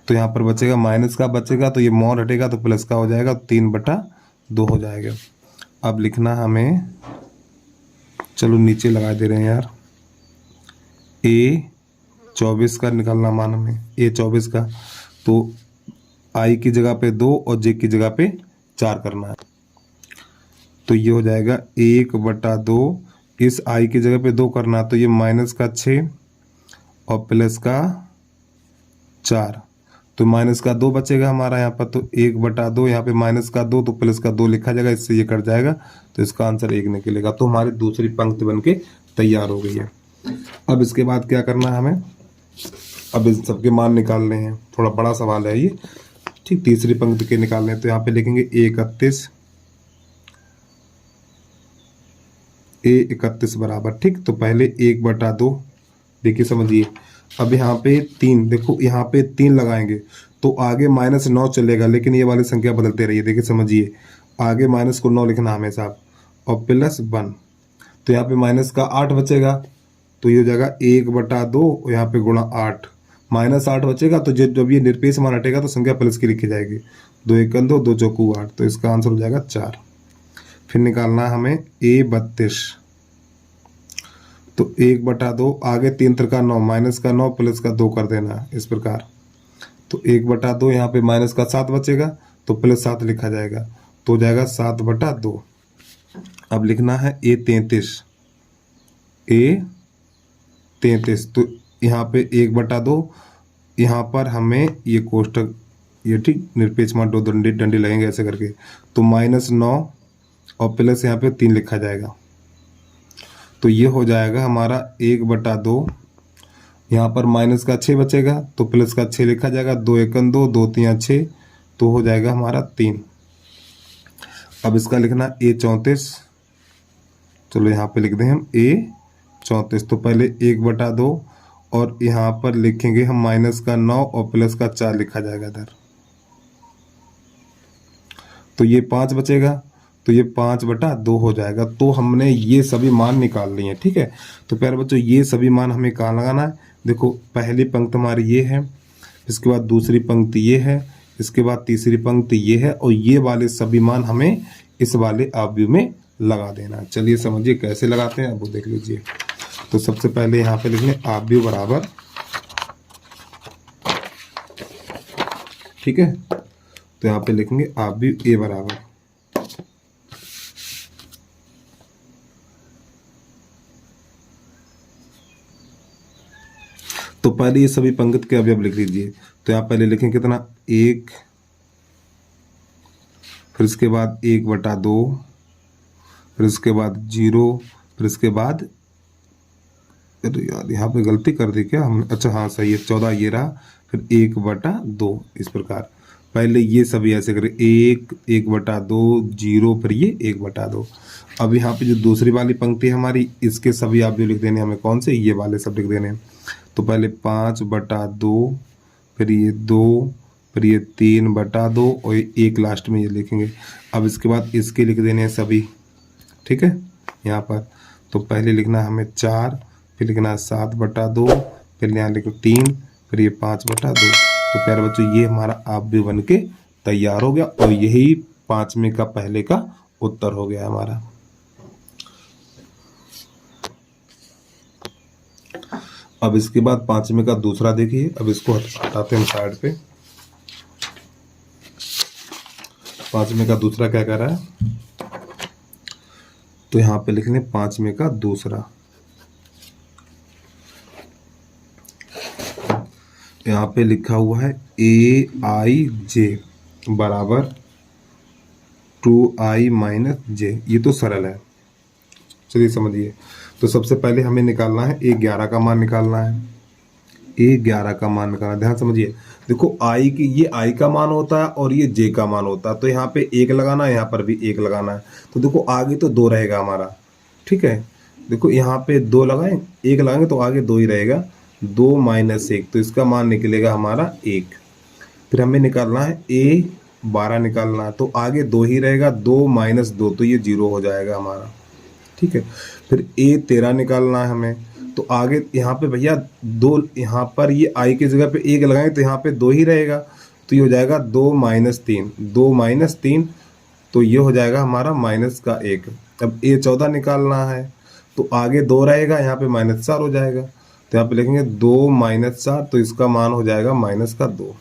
तो यहाँ पर बचेगा माइनस का बचेगा, तो ये मॉड हटेगा तो प्लस का हो जाएगा, 3/2 हो जाएगा। अब लिखना हमें, चलो नीचे लगा दे रहे हैं यार, A24 का निकालना मान हमें, A24 का, तो आई की जगह पे 2 और जे की जगह पे 4 करना है। तो ये हो जाएगा 1/2, इस आई की जगह पे 2 करना, तो ये माइनस का 6 और प्लस का 4, तो माइनस का 2 बचेगा हमारा यहाँ पर, तो 1/2, यहाँ पे माइनस का 2 तो प्लस का 2 लिखा जाएगा, इससे ये कट जाएगा, तो इसका आंसर 1 निकलेगा। तो हमारी दूसरी पंक्ति बनके तैयार हो गई है। अब इसके बाद क्या करना है हमें, अब इस सबके मान निकालने हैं, थोड़ा बड़ा सवाल है ये, ठीक। तीसरी पंक्ति के निकालने हैं, तो यहाँ पे लिखेंगे A31 बराबर, ठीक। तो पहले 1/2, देखिए समझिए। अब यहाँ पे 3, देखो यहाँ पे 3 लगाएंगे तो आगे -9 चलेगा, लेकिन ये वाली संख्या बदलते रहिए, देखिए समझिए। आगे माइनस को 9 लिखना हमेशा और +1, तो यहाँ पे माइनस का 8 बचेगा, तो ये हो जाएगा 1/2 और यहाँ पे गुणा 8, -8 बचेगा, तो जब ये निरपेक्ष मान हटेगा तो संख्या प्लस की लिखी जाएगी। 2 एकन 2, 2 चौकू 8, तो इसका आंसर हो जाएगा 4। फिर निकालना है हमें A32, तो 1/2, आगे 3 त्रिका 9, माइनस का 9 प्लस का 2 कर देना इस प्रकार, तो 1/2, यहाँ पे माइनस का 7 बचेगा तो +7 लिखा जाएगा, तो हो जाएगा 7/2। अब लिखना है A33, तो यहाँ पे 1/2, यहाँ पर हमें ये कोष्टक, ये ठीक, निरपेक्ष मान 2 डंडे लगेंगे ऐसे करके, तो -9 और प्लस यहाँ पे 3 लिखा जाएगा, तो ये हो जाएगा हमारा 1/2, यहाँ पर माइनस का 6 बचेगा तो प्लस का 6 लिखा जाएगा, 2 एकन 2, 2 3 6, तो हो जाएगा हमारा 3। अब इसका लिखना A34, चलो यहाँ पे लिख दें हम A34, तो पहले 1/2 और यहाँ पर लिखेंगे हम -9 और प्लस का 4 लिखा जाएगा इधर, तो ये 5 बचेगा, तो ये 5/2 हो जाएगा। तो हमने ये सभी मान निकाल लिए हैं, ठीक है। तो प्यारे बच्चों, ये सभी मान हमें कहाँ लगाना है, देखो पहली पंक्ति हमारी ये है, इसके बाद दूसरी पंक्ति ये है, इसके बाद तीसरी पंक्ति ये है, और ये वाले सभी मान हमें इस वाले आव्यूह में लगा देना है। चलिए समझिए कैसे लगाते हैं, अब वो देख लीजिए। तो सबसे पहले यहाँ पे लिख लें आव्यूह बराबर, ठीक है। तो यहाँ पे लिखेंगे आव्यूह A बराबर, तो पहले ये सभी पंक्ति के अवयव लिख लीजिए। तो यहाँ पहले लिखें कितना, 1, फिर इसके बाद 1/2, फिर इसके बाद 0, फिर इसके बाद, अरे यार यहाँ पे गलती कर दी क्या हमने, अच्छा हाँ सही है, 14 ये रहा, फिर 1/2 इस प्रकार। पहले ये सभी ऐसे करें, 1, 1/2, 0, फिर ये 1/2। अब यहाँ पे जो दूसरी वाली पंक्ति है हमारी, इसके सभी आप जो लिख देने हमें, कौन से, ये वाले सब लिख देने। तो पहले 5/2, फिर ये 2, फिर ये 3/2 और 1 लास्ट में ये लिखेंगे। अब इसके बाद इसके लिख देने हैं सभी, ठीक है यहाँ पर। तो पहले लिखना हमें 4, फिर लिखना 7/2, फिर यहाँ लिखो 3, फिर ये 5/2। तो प्यारे बच्चों ये हमारा अवयव बन के तैयार हो गया और यही 5वें का पहले का उत्तर हो गया हमारा। अब इसके बाद 5वें का दूसरा देखिए। अब इसको हटाते हैं साइड पे। 5वें का दूसरा क्या कह रहा है, तो यहाँ पे लिख लें 5वें का दूसरा। यहाँ पे लिखा हुआ है AIJ बराबर 2I - J। ये तो सरल है, चलिए समझिए। तो सबसे पहले हमें निकालना है A11 का मान निकालना है। A11 का मान निकालना, ध्यान समझिए। देखो I की, ये I का मान होता है और ये J का मान होता है। तो यहाँ पे 1 लगाना है, यहाँ पर भी 1 लगाना है। तो देखो आगे तो 2 रहेगा हमारा, ठीक है। देखो यहाँ पे 2 लगाएं, 1 लगाएंगे तो आगे 2 ही रहेगा। 2 - 1, तो इसका मान निकलेगा हमारा 1। फिर हमें निकालना है A12 निकालना है, तो आगे 2 ही रहेगा। 2 - 2, तो ये 0 हो जाएगा हमारा, ठीक है। फिर A13 निकालना है हमें, तो आगे यहाँ पे भैया 2, यहाँ पर ये I की जगह पे 1 लगाएंगे तो यहाँ पे 2 ही रहेगा। तो ये हो जाएगा 2 - 3, 2 - 3, तो ये हो जाएगा हमारा -1। अब A14 निकालना है, तो आगे 2 रहेगा, यहाँ पे -4 हो जाएगा। तो यहाँ पे लिखेंगे 2 - 4, तो इसका मान हो जाएगा -2।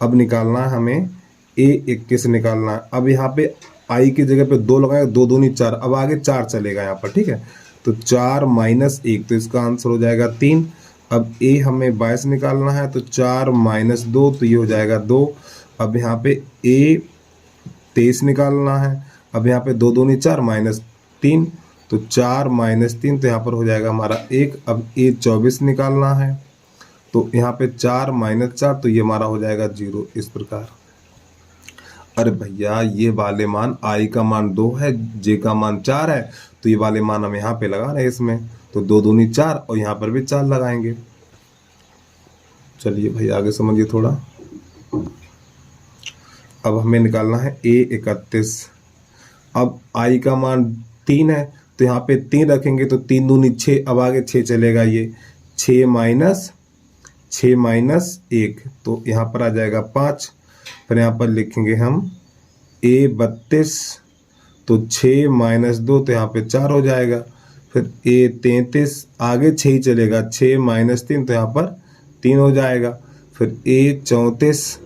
अब निकालना है हमें A21 निकालना है। अब यहाँ पे I की जगह पे 2 लगाएंगे, 2 दूनी 4, अब आगे 4 चलेगा यहाँ पर, ठीक है। तो 4 - 1, तो इसका आंसर हो जाएगा 3। अब A हमें 22 निकालना है, तो 4 - 2, तो ये हो जाएगा 2। अब यहाँ पे A23 निकालना है। अब यहाँ पे 2 दूनी 4 -3, तो 4 - 3, तो यहाँ पर हो जाएगा हमारा 1। अब A24 निकालना है, तो यहाँ पे 4 - 4, तो ये हमारा हो जाएगा 0। इस प्रकार। अरे भैया ये वाले मान, I का मान 2 है, J का मान 4 है, तो ये वाले मान हम यहाँ पे लगा रहे हैं इसमें। तो 2 दूनी 4 और यहाँ पर भी 4 लगाएंगे। चलिए भाई आगे समझिए थोड़ा। अब हमें निकालना है A31। अब I का मान 3 है, तो यहाँ पे 3 रखेंगे, तो 3 दूनी 6, अब आगे 6 चलेगा। ये 6 - 1, तो यहाँ पर आ जाएगा 5। फिर यहाँ पर लिखेंगे हम A32, तो 6 - 2, तो यहाँ पे 4 हो जाएगा। फिर A33, आगे 6 ही चलेगा, 6 - 3, तो यहाँ पर 3 हो जाएगा। फिर A34,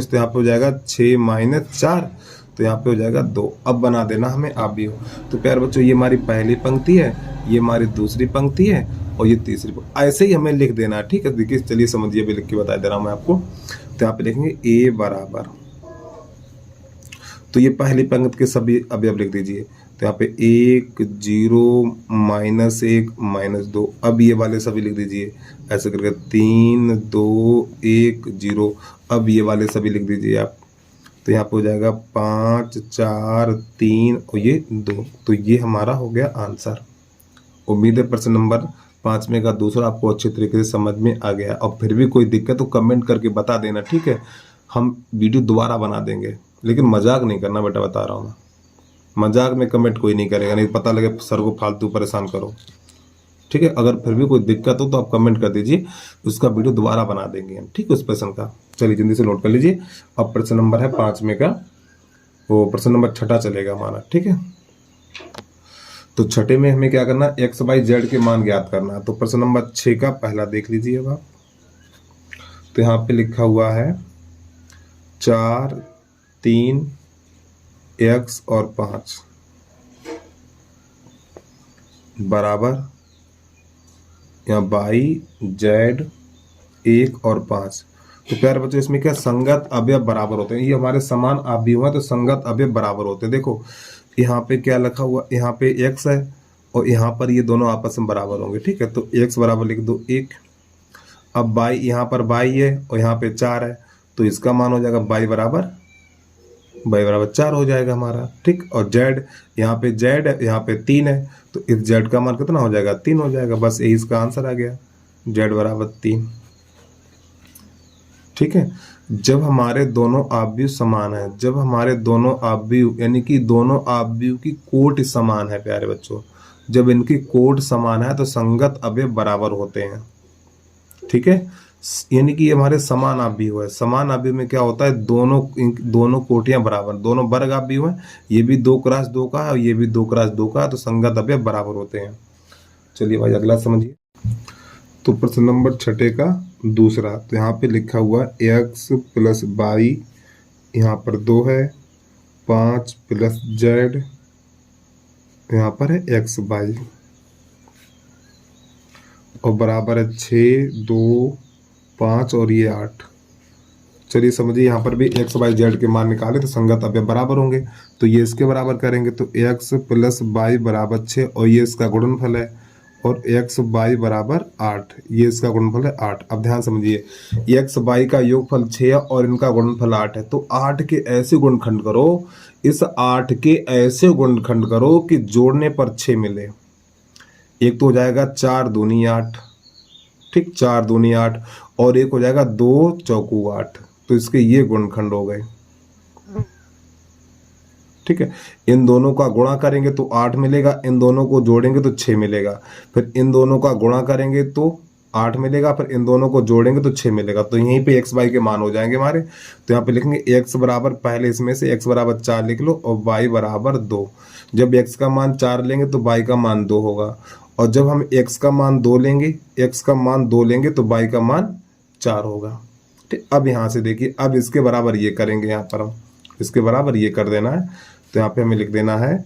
तो यहाँ पे हो जाएगा 6 - 4, तो यहाँ पे हो जाएगा 2। अब बना देना हमें अवयव। तो प्यारे बच्चों ये हमारी पहली पंक्ति है, ये हमारी दूसरी पंक्ति है और ये तीसरी पंक्ति। ऐसे ही हमें लिख देना है, ठीक है। देखिए चलिए समझिए, अभी लिख के बता दे रहा हूँ मैं आपको। तो यहाँ पे लिखेंगे A बराबर, तो ये पहली पंक्ति के सभी अवयव लिख दीजिए। तो यहाँ पे 1 0 -1 -2, अब ये वाले सभी लिख दीजिए ऐसे करके। 3 2 1 0, अब ये वाले सभी लिख दीजिए आप। तो यहाँ पे हो जाएगा 5 4 3 और ये 2, तो ये हमारा हो गया आंसर। उम्मीद है प्रश्न नंबर 5वें का दूसरा आपको अच्छे तरीके से समझ में आ गया। और फिर भी कोई दिक्कत तो कमेंट करके बता देना, ठीक है। हम वीडियो दोबारा बना देंगे, लेकिन मजाक नहीं करना बेटा, बता रहा हूँ मैं। मजाक में कमेंट कोई नहीं करेगा, नहीं पता लगे सर को फालतू परेशान करो, ठीक है। अगर फिर भी कोई दिक्कत हो तो आप कमेंट कर दीजिए, उसका वीडियो दोबारा बना देंगे हम, ठीक है, उस प्रश्न का। चलिए जल्दी से नोट कर लीजिए। अब प्रश्न नंबर है 5वें का, वो प्रश्न नंबर 6 चलेगा हमारा, ठीक है। तो 6 में हमें क्या करना है, एक्स वाई जेड के मान ज्ञात करना है। तो प्रश्न नंबर 6 का पहला देख लीजिए अब आप। तो यहाँ पे लिखा हुआ है 4 3 x और 5 बराबर यहाँ y z 1 और 5। तो प्यारे बच्चों इसमें क्या संगत अवयव बराबर होते हैं। ये हमारे समान अवयव हैं, तो संगत अवयव बराबर होते हैं। देखो यहाँ पे क्या लिखा हुआ, यहाँ पे x है और यहाँ पर ये दोनों आपस में बराबर होंगे, ठीक है। तो x बराबर लिख दो 1। अब y, यहाँ पर y है और यहाँ पे 4 है, तो इसका मान हो जाएगा y बराबर 4 हो जाएगा हमारा, ठीक। और z, यहाँ पे z है, यहाँ पे 3 है, तो इस z का मान कितना हो जाएगा, 3 हो जाएगा। बस यही इसका आंसर आ गया, z बराबर 3, ठीक है। जब हमारे दोनों अवयव समान है, जब हमारे दोनों अवयव यानी कि दोनों अवयव की कोट समान है प्यारे बच्चों, जब इनकी कोट समान है तो संगत अवयव बराबर होते हैं, ठीक है, यानी कि ये हमारे समान आव्यूह है। समान आव्यूह में क्या होता है, दोनों कोटियां बराबर, दोनों वर्ग आव्यूह है। ये भी 2x2 का है और ये भी 2x2 का है, तो संगत अवयव बराबर होते हैं। चलिए भाई अगला समझिए। तो प्रश्न नंबर 6 का दूसरा, तो यहाँ पे लिखा हुआ x प्लस वाई, यहाँ पर 2 है, 5 प्लस जेड, यहाँ पर है एक्स वाई, और बराबर है 6, 2, 5 और ये 8। चलिए समझिए, यहाँ पर भी एक्स वाई जेड के मान निकाले तो संगत अवयव बराबर होंगे, तो ये इसके बराबर करेंगे, तो एक्स प्लस वाई बराबर 6 और ये इसका गुणनफल है, और एक्स वाई बराबर 8, ये इसका गुणनफल है 8। अब ध्यान समझिए, एक्स वाई का योगफल 6 है और इनका गुणनफल 8 है, तो 8 के ऐसे गुणनखंड करो, इस 8 के ऐसे गुणनखंड करो कि जोड़ने पर 6 मिले। एक तो हो जाएगा 4 दूनी 8, ठीक, 4 दूनी 8, और एक हो जाएगा 2 चौकू 8, तो इसके ये गुणनखंड हो गए। ठीक है, इन दोनों का गुणा करेंगे तो 8 मिलेगा, इन दोनों को जोड़ेंगे तो 6 मिलेगा, फिर इन दोनों का गुणा करेंगे तो 8 मिलेगा, फिर इन दोनों को जोड़ेंगे तो 6 मिलेगा। तो यहीं पे एक्स वाई के मान हो जाएंगे हमारे। तो यहाँ पे लिखेंगे एक्स बराबर, पहले इसमें से एक्स बराबर 4 लिख लो और वाई बराबर 2। जब एक्स का मान 4 लेंगे तो वाई का मान 2 होगा, और जब हम एक्स का मान 2 लेंगे, एक्स का मान 2 लेंगे तो वाई का मान 4 होगा। ठीक, अब यहाँ से देखिए, अब इसके बराबर ये करेंगे, यहाँ पर हम इसके बराबर ये कर देना है, तो यहाँ पे हमें लिख देना है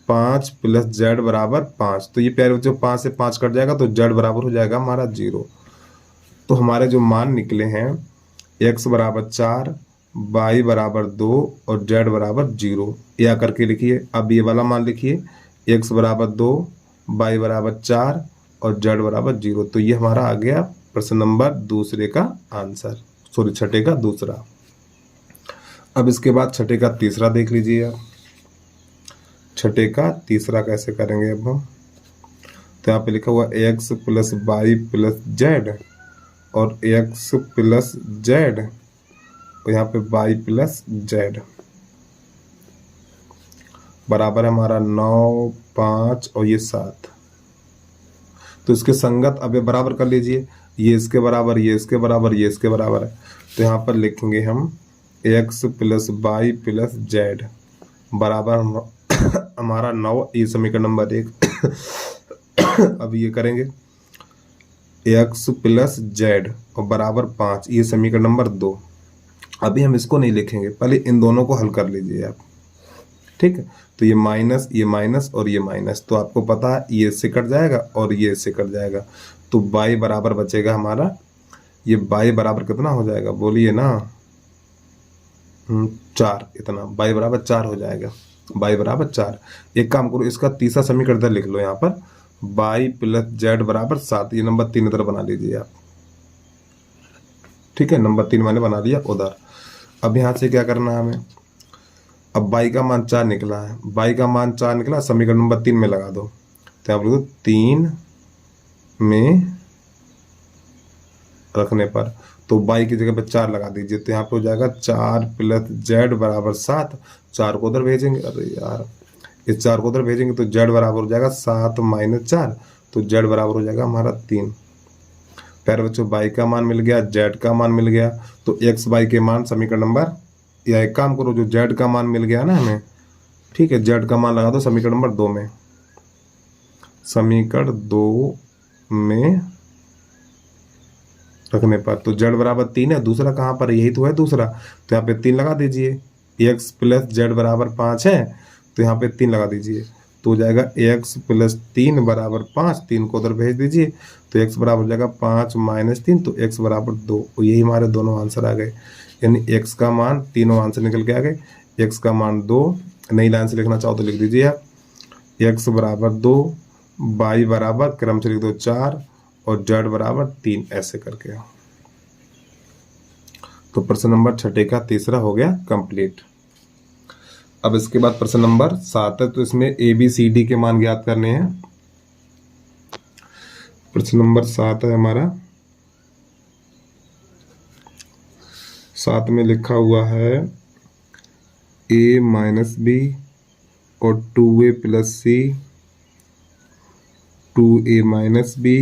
5 प्लस जेड बराबर 5। तो ये प्यारे बच्चों 5 से 5 कट जाएगा, तो जेड बराबर हो जाएगा हमारा 0। तो हमारे जो मान निकले हैं, एक्स बराबर 4, वाई बराबर 2 और जेड बराबर 0, या करके लिखिए। अब ये वाला मान लिखिए, एक्स बराबर 2, वाई बराबर 4 और जेड बराबर 0। तो ये हमारा आ गया प्रश्न नंबर दूसरे का आंसर, सॉरी 6 का दूसरा। अब इसके बाद 6 का तीसरा देख लीजिए आप। 6 का तीसरा कैसे करेंगे अब हम, तो यहाँ पे लिखा हुआ X plus Y plus Z, और एक्स प्लस जेड, और यहाँ पे वाई प्लस जेड, बराबर है हमारा 9, 5 और ये 7। तो इसके संगत अब ये बराबर कर लीजिए, ये इसके बराबर, ये इसके बराबर, ये इसके बराबर है। तो यहाँ पर लिखेंगे हम X plus Y plus Z बराबर हमारा 9, ये समीकरण नंबर 1। अब ये करेंगे एक्स प्लस जेड और बराबर 5, ये समीकरण नंबर 2। अभी हम इसको नहीं लिखेंगे, पहले इन दोनों को हल कर लीजिए आप। ठीक है, तो ये माइनस और ये माइनस, तो आपको पता है ये इससे कट जाएगा और ये इससे कट जाएगा, तो बाई बराबर बचेगा हमारा, ये बाई बराबर कितना हो जाएगा बोलिए ना, 4, इतना बाई बराबर 4 हो जाएगा, बाई बराबर 4। एक काम करो, इसका तीसरा समीकरण इधर लिख लो, यहाँ पर बाई प्लस जेड बराबर 7, ये नंबर 3 इधर बना लीजिए आप। ठीक है, नंबर 3 मैंने बना लिया उधर। अब यहाँ से क्या करना है हमें, अब बाई का मान 4 निकला है, बाई का मान 4 निकला, समीकरण नंबर 3 में लगा दो, तो आप लोग 3 में रखने पर, तो बाई की जगह पे 4 लगा दीजिए, तो यहाँ पे हो जाएगा 4 प्लस जेड बराबर 7। 4 को उधर भेजेंगे, अरे यार इस 4 को उधर भेजेंगे तो जेड बराबर हो जाएगा 7 माइनस 4, तो जेड बराबर हो जाएगा हमारा 3। प्यारे बच्चों, बाई का मान मिल गया, जेड का मान मिल गया, तो एक्स बाई के मान समीकरण नंबर, या एक काम करो, जो जेड का मान मिल गया ना हमें, ठीक है, जेड का मान लगा दो समीकरण नंबर 2 में, समीकरण 2 में रखने पर, तो जेड बराबर 3 है, दूसरा कहाँ पर, यही तो है दूसरा, तो यहाँ पे 3 लगा दीजिए। एक्स प्लस जेड बराबर 5 है, तो यहाँ पे 3 लगा दीजिए, तो हो जाएगा एक्स प्लस 3 बराबर 5, 3 को उधर भेज दीजिए, तो एक्स बराबर हो जाएगा 5 माइनस 3, तो एक्स बराबर 2। यही हमारे दोनों आंसर आ गए, यानी एक्स का मान, तीनों आंसर निकल के आ गए। एक्स का मान 2, नई लाइन से लिखना चाहो तो लिख दीजिए आप, एक्स बराबर 2, वाई बराबर क्रम से लिख दो 4 और जेड बराबर 3, ऐसे करके। तो प्रश्न नंबर 6 का तीसरा हो गया कंप्लीट। अब इसके बाद प्रश्न नंबर 7 है, तो इसमें ए बी सी डी के मान ज्ञात करने हैं। प्रश्न नंबर 7 है हमारा, 7 में लिखा हुआ है ए माइनस बी और 2a plus C, 2a minus B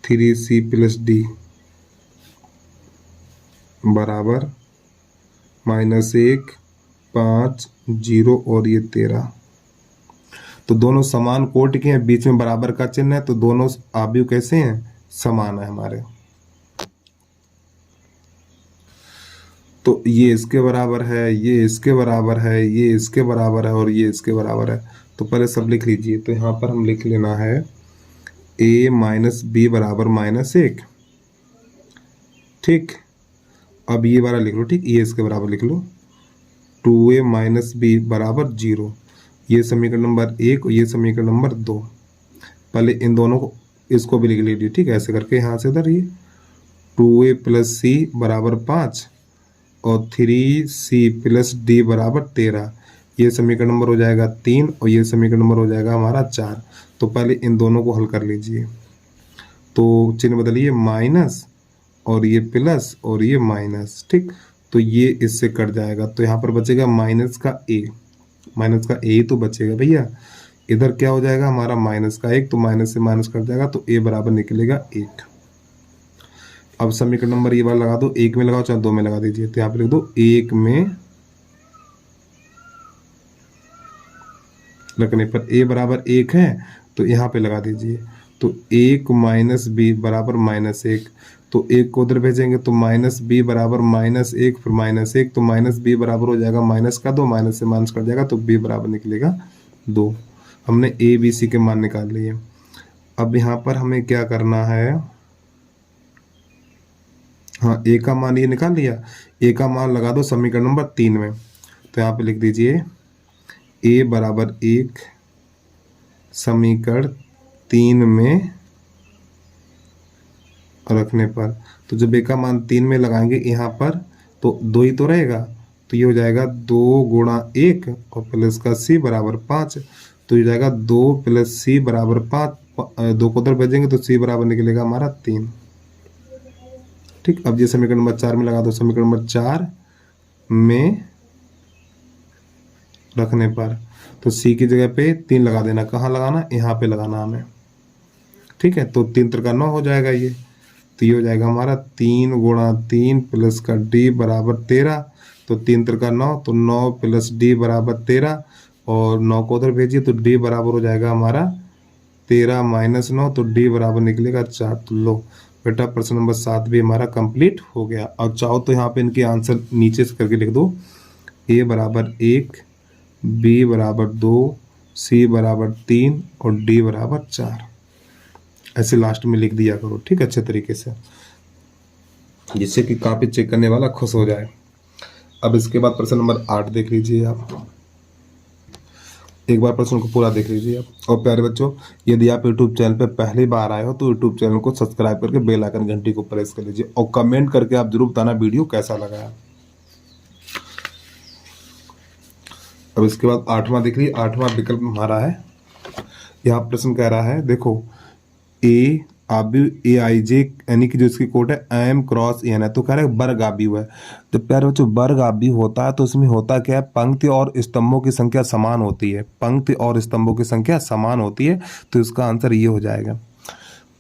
3c plus D बराबर -1, 5, 0 और ये 13। तो दोनों समान कोटि के हैं, बीच में बराबर का चिन्ह है, तो दोनों आव्यूह कैसे हैं, समान है हमारे। तो ये इसके बराबर है, ये इसके बराबर है, ये इसके बराबर है और ये इसके बराबर है। तो पहले सब लिख लीजिए। तो यहाँ पर हम लिख लेना है a माइनस बी बराबर -1, ठीक। अब ये वाला लिख लो, ठीक, ये इसके बराबर लिख लो 2a माइनस बी बराबर 0। ये समीकरण नंबर 1 और ये समीकरण नंबर 2। पहले इन दोनों को, इसको भी लिख लीजिए, ठीक है, ऐसे करके यहाँ से इधर ये 2a प्लस सी बराबर 5 और 3c प्लस डी बराबर 13। ये समीकरण नंबर हो जाएगा 3 और ये समीकरण नंबर हो जाएगा हमारा 4। तो पहले इन दोनों को हल कर लीजिए। तो चिन्ह बदलिए, माइनस और ये प्लस और ये माइनस, ठीक। तो ये इससे कट जाएगा, तो यहाँ पर बचेगा माइनस का ए ही तो बचेगा भैया। इधर क्या हो जाएगा हमारा -1, तो माइनस से माइनस कट जाएगा, तो ए बराबर निकलेगा 1। अब समीकरण नंबर ये वाला लगा दो, 1 में लगाओ चाहे 2 में लगा दीजिए। तो यहाँ पे लिख दो 1 में लगने पर ए बराबर 1 है, तो यहाँ पे लगा दीजिए। तो 1 माइनस बी बराबर -1, तो 1 को उधर भेजेंगे तो माइनस बी बराबर -1 फिर -1, तो माइनस बी बराबर हो जाएगा माइनस का 2, माइनस से माइनस कट जाएगा, तो बी बराबर निकलेगा 2। हमने ए बी सी के मान निकाल लिए। अब यहाँ पर हमें क्या करना है, हाँ, ए का मान ये निकाल लिया, ए का मान लगा दो समीकरण नंबर 3 में। तो यहाँ पे लिख दीजिए ए बराबर 1 समीकरण 3 में रखने पर, तो जब ए का मान 3 में लगाएंगे यहाँ पर तो 2 ही तो रहेगा, तो ये हो जाएगा 2 गुणा 1 और प्लस का सी बराबर 5। तो ये जाएगा 2 प्लस सी बराबर 5, 2 को उधर भेजेंगे तो सी बराबर निकलेगा हमारा 3, ठीक। अब ये समीकरण नंबर 4 में लगा दो, समीकरण नंबर 4 में रखने पर, तो सी की जगह पे 3 लगा देना। कहाँ लगाना, यहाँ पे लगाना हमें, ठीक है। तो 3 त्रिका 9 हो जाएगा ये, तो ये हो जाएगा हमारा 3 गुणा 3 प्लस का डी बराबर 13। तो 3 त्रिका 9, तो 9 प्लस डी बराबर 13 और 9 को उधर भेजिए तो डी बराबर हो जाएगा हमारा 13 माइनस 9, तो डी बराबर निकलेगा 4। तो लो बेटा, प्रश्न नंबर 7 भी हमारा कंप्लीट हो गया। अब चाहो तो यहाँ पे इनके आंसर नीचे से करके लिख दो, ए बराबर 1, बी बराबर 2, सी बराबर 3 और डी बराबर 4, ऐसे लास्ट में लिख दिया करो, ठीक, अच्छे तरीके से, जिससे कि कॉपी चेक करने वाला खुश हो जाए। अब इसके बाद प्रश्न नंबर 8 देख लीजिए आप, एक बार प्रश्न को पूरा देख लीजिए आप। और प्यारे बच्चों, यदि आप यूट्यूब चैनल पर पहली बार आए हो तो यूट्यूब चैनल को सब्सक्राइब करके बेल आइकन घंटी को प्रेस कर लीजिए और कमेंट करके आप जरूर बताना वीडियो कैसा लगा है। अब इसके बाद 8वां देख लीजिए, 8वां विकल्प हमारा है, यहाँ प्रश्न कह रहा है, देखो ए आव्यूह ए आई जे यानी कि जो इसकी कोट है एम क्रॉस एन है, तो कह रहा है वर्ग आव्यूह है। तो प्यारे बच्चों, वर्ग आव्यूह होता है तो उसमें होता क्या है, पंक्ति और स्तंभों की संख्या समान होती है, पंक्ति और स्तंभों की संख्या समान होती है। तो इसका आंसर ये हो जाएगा,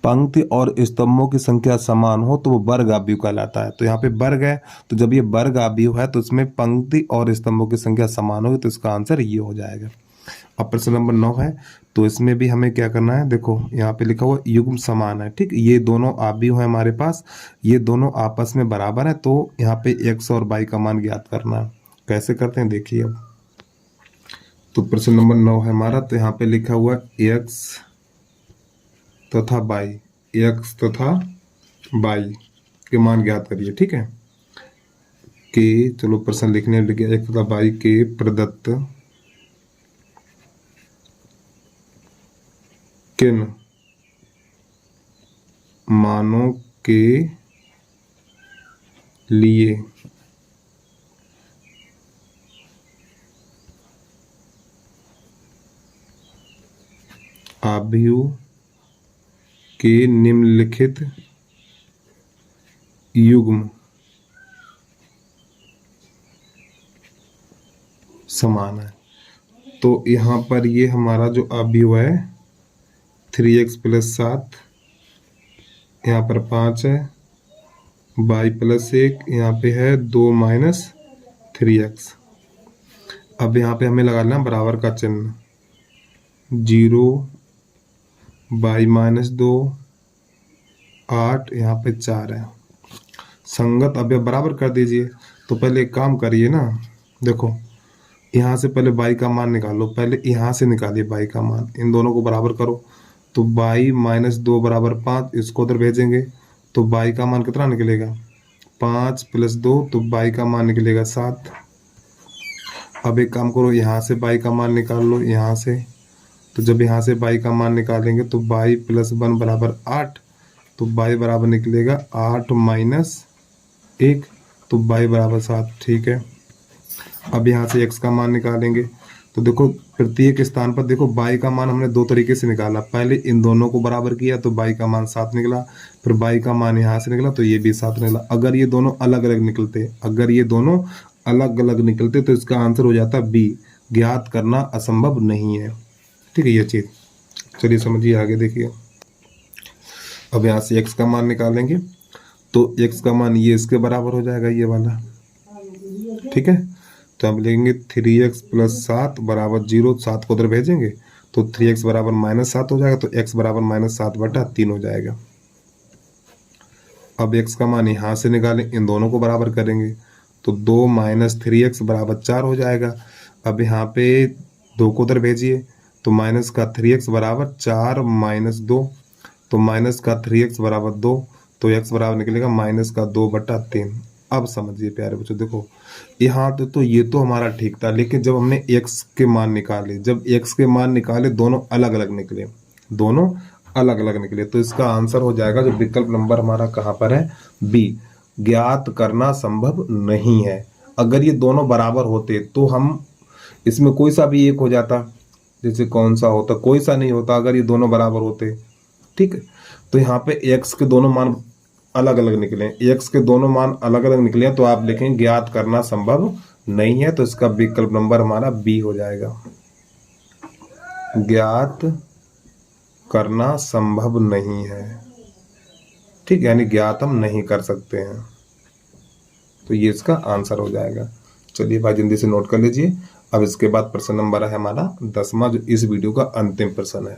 पंक्ति और स्तंभों की संख्या समान हो तो वो वर्ग आव्यूह कहलाता है। तो यहाँ पे वर्ग है, तो जब ये वर्ग आव्यूह है तो इसमें पंक्ति और स्तंभों की संख्या समान होगी, तो इसका आंसर ये हो जाएगा। अब प्रश्न नंबर 9 है, तो इसमें भी हमें क्या करना है, देखो यहाँ पे लिखा हुआ युग्म समान है, ठीक। ये दोनों आव्यूह है हमारे पास, ये दोनों आपस में बराबर है, तो यहाँ पे x और y का मान ज्ञात करना है। कैसे करते हैं देखिए अब। तो प्रश्न नंबर 9 है हमारा, तो यहाँ पे लिखा हुआ x तथा y, x तथा y के मान ज्ञात करिए, ठीक है। कि चलो प्रश्न लिखने लगे, x तथा y के प्रदत्त किन मानों के लिए आव्यूह के निम्नलिखित युग्म समान है। तो यहाँ पर ये हमारा जो आव्यूह है 3x + 7 यहाँ पर 5 है, y प्लस 1 यहाँ पे है 2 माइनस 3x। अब यहाँ पे हमें लगाना बराबर का चिन्ह, 0 y माइनस 2 8 यहाँ पे 4 है, संगत। अब बराबर कर दीजिए। तो पहले एक काम करिए ना, देखो यहाँ से पहले y का मान निकालो, पहले यहाँ से निकालिए y का मान, इन दोनों को बराबर करो। तो y माइनस 2 बराबर 5, इसको उधर भेजेंगे तो y का मान कितना निकलेगा, 5 प्लस 2, तो y का मान निकलेगा 7। अब एक काम करो, यहाँ से y का मान निकाल लो, यहाँ से। तो जब यहाँ से y का मान निकालेंगे तो y प्लस 1 बराबर 8, तो y बराबर निकलेगा 8 माइनस 1, तो y बराबर 7। ठीक है, अब यहाँ से x का मान निकालेंगे। तो देखो प्रत्येक स्थान पर देखो y का मान हमने दो तरीके से निकाला, पहले इन दोनों को बराबर किया तो y का मान 7 निकला, फिर y का मान यहाँ से निकला तो ये भी 7 निकला। अगर ये दोनों अलग अलग निकलते तो इसका आंसर हो जाता b, ज्ञात करना असंभव नहीं है। ठीक है, ये चीज चलिए समझिए, आगे देखिए। अब यहाँ से x का मान निकालेंगे तो x का मान ये इसके बराबर हो जाएगा, ये वाला। ठीक है, तो हम लिखेंगे 3x प्लस 7 बराबर 0, 7 को उधर भेजेंगे तो 3x बराबर माइनस 7 हो जाएगा, तो x बराबर माइनस 7/3 हो जाएगा। अब x का मान यहाँ से निकालें, इन दोनों को बराबर करेंगे तो 2 माइनस 3x बराबर 4 हो जाएगा। अब यहाँ पे 2 को उधर भेजिए तो माइनस का 3x बराबर 4 माइनस 2, तो माइनस का 3x बराबर 2, तो x बराबर निकलेगा माइनस का 2/3। अब समझिए प्यारे बच्चों, देखो यहाँ तो ये तो हमारा ठीक था, लेकिन जब हमने x के मान निकाले, दोनों अलग अलग निकले, तो इसका आंसर हो जाएगा जो विकल्प नंबर हमारा कहाँ पर है, बी, ज्ञात करना संभव नहीं है। अगर ये दोनों बराबर होते तो हम इसमें कोई सा भी एक हो जाता, जैसे कौन सा होता, कोई सा नहीं होता अगर ये दोनों बराबर होते। ठीक है, तो यहाँ पे x के दोनों मान अलग अलग निकले, तो आप लिखें ज्ञात करना संभव नहीं है, तो इसका विकल्प नंबर हमारा बी हो जाएगा, ज्ञात करना संभव नहीं है। ठीक, यानी ज्ञात हम नहीं कर सकते हैं, तो ये इसका आंसर हो जाएगा। चलिए भाई जल्दी से नोट कर लीजिए। अब इसके बाद प्रश्न नंबर है हमारा 10वां, जो इस वीडियो का अंतिम प्रश्न है।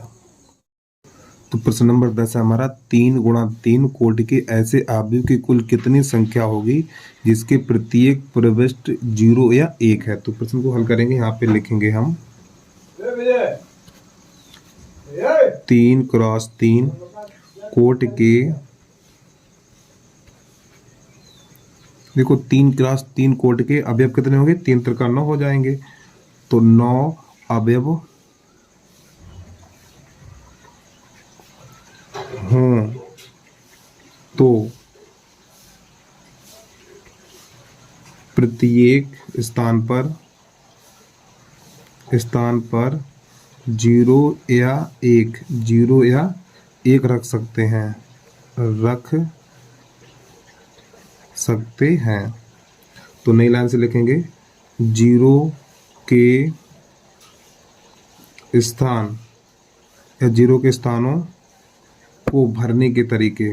तो प्रश्न नंबर 10 है हमारा, 3 गुणा 3 कोटि के ऐसे अवयव की कुल कितनी संख्या होगी जिसके प्रत्येक प्रविष्ट 0 या 1 है। तो प्रश्न को हल करेंगे, यहाँ पे लिखेंगे हम 3 क्रॉस 3 कोट के, देखो 3 क्रॉस 3 कोट के अवयव कितने होंगे, 3 त्रिका 9 हो जाएंगे, तो 9 अवयव हों तो प्रत्येक स्थान पर 0 या 1 रख सकते हैं। तो नई लाइन से लिखेंगे 0 के स्थान या 0 के स्थानों को भरने के तरीके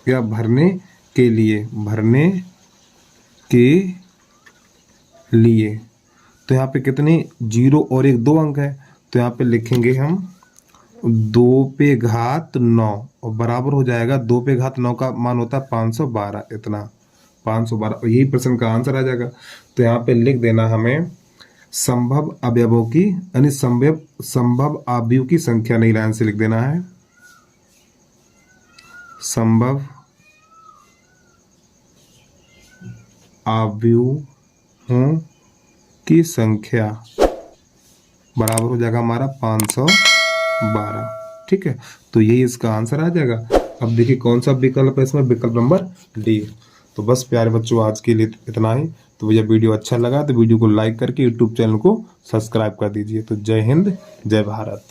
या भरने के लिए तो यहाँ पे कितने 0 और 1 2 अंक है, तो यहाँ पे लिखेंगे हम 2 पे घात 9 और बराबर हो जाएगा 2 पे घात 9 का मान होता है 512, इतना 512, और यही प्रश्न का आंसर आ जाएगा। तो यहाँ पे लिख देना हमें संभव अवयवों की, यानी संभव अवयव की संख्या, नई लाइन से लिख देना है संभव अवयवों की संख्या बराबर हो जाएगा हमारा 512। ठीक है, तो यही इसका आंसर आ जाएगा। अब देखिए कौन सा विकल्प है इसमें, विकल्प नंबर डी। तो बस प्यारे बच्चों आज के लिए इतना ही। तो भैया वीडियो अच्छा लगा तो वीडियो को लाइक करके यूट्यूब चैनल को सब्सक्राइब कर दीजिए। तो जय हिंद, जय भारत।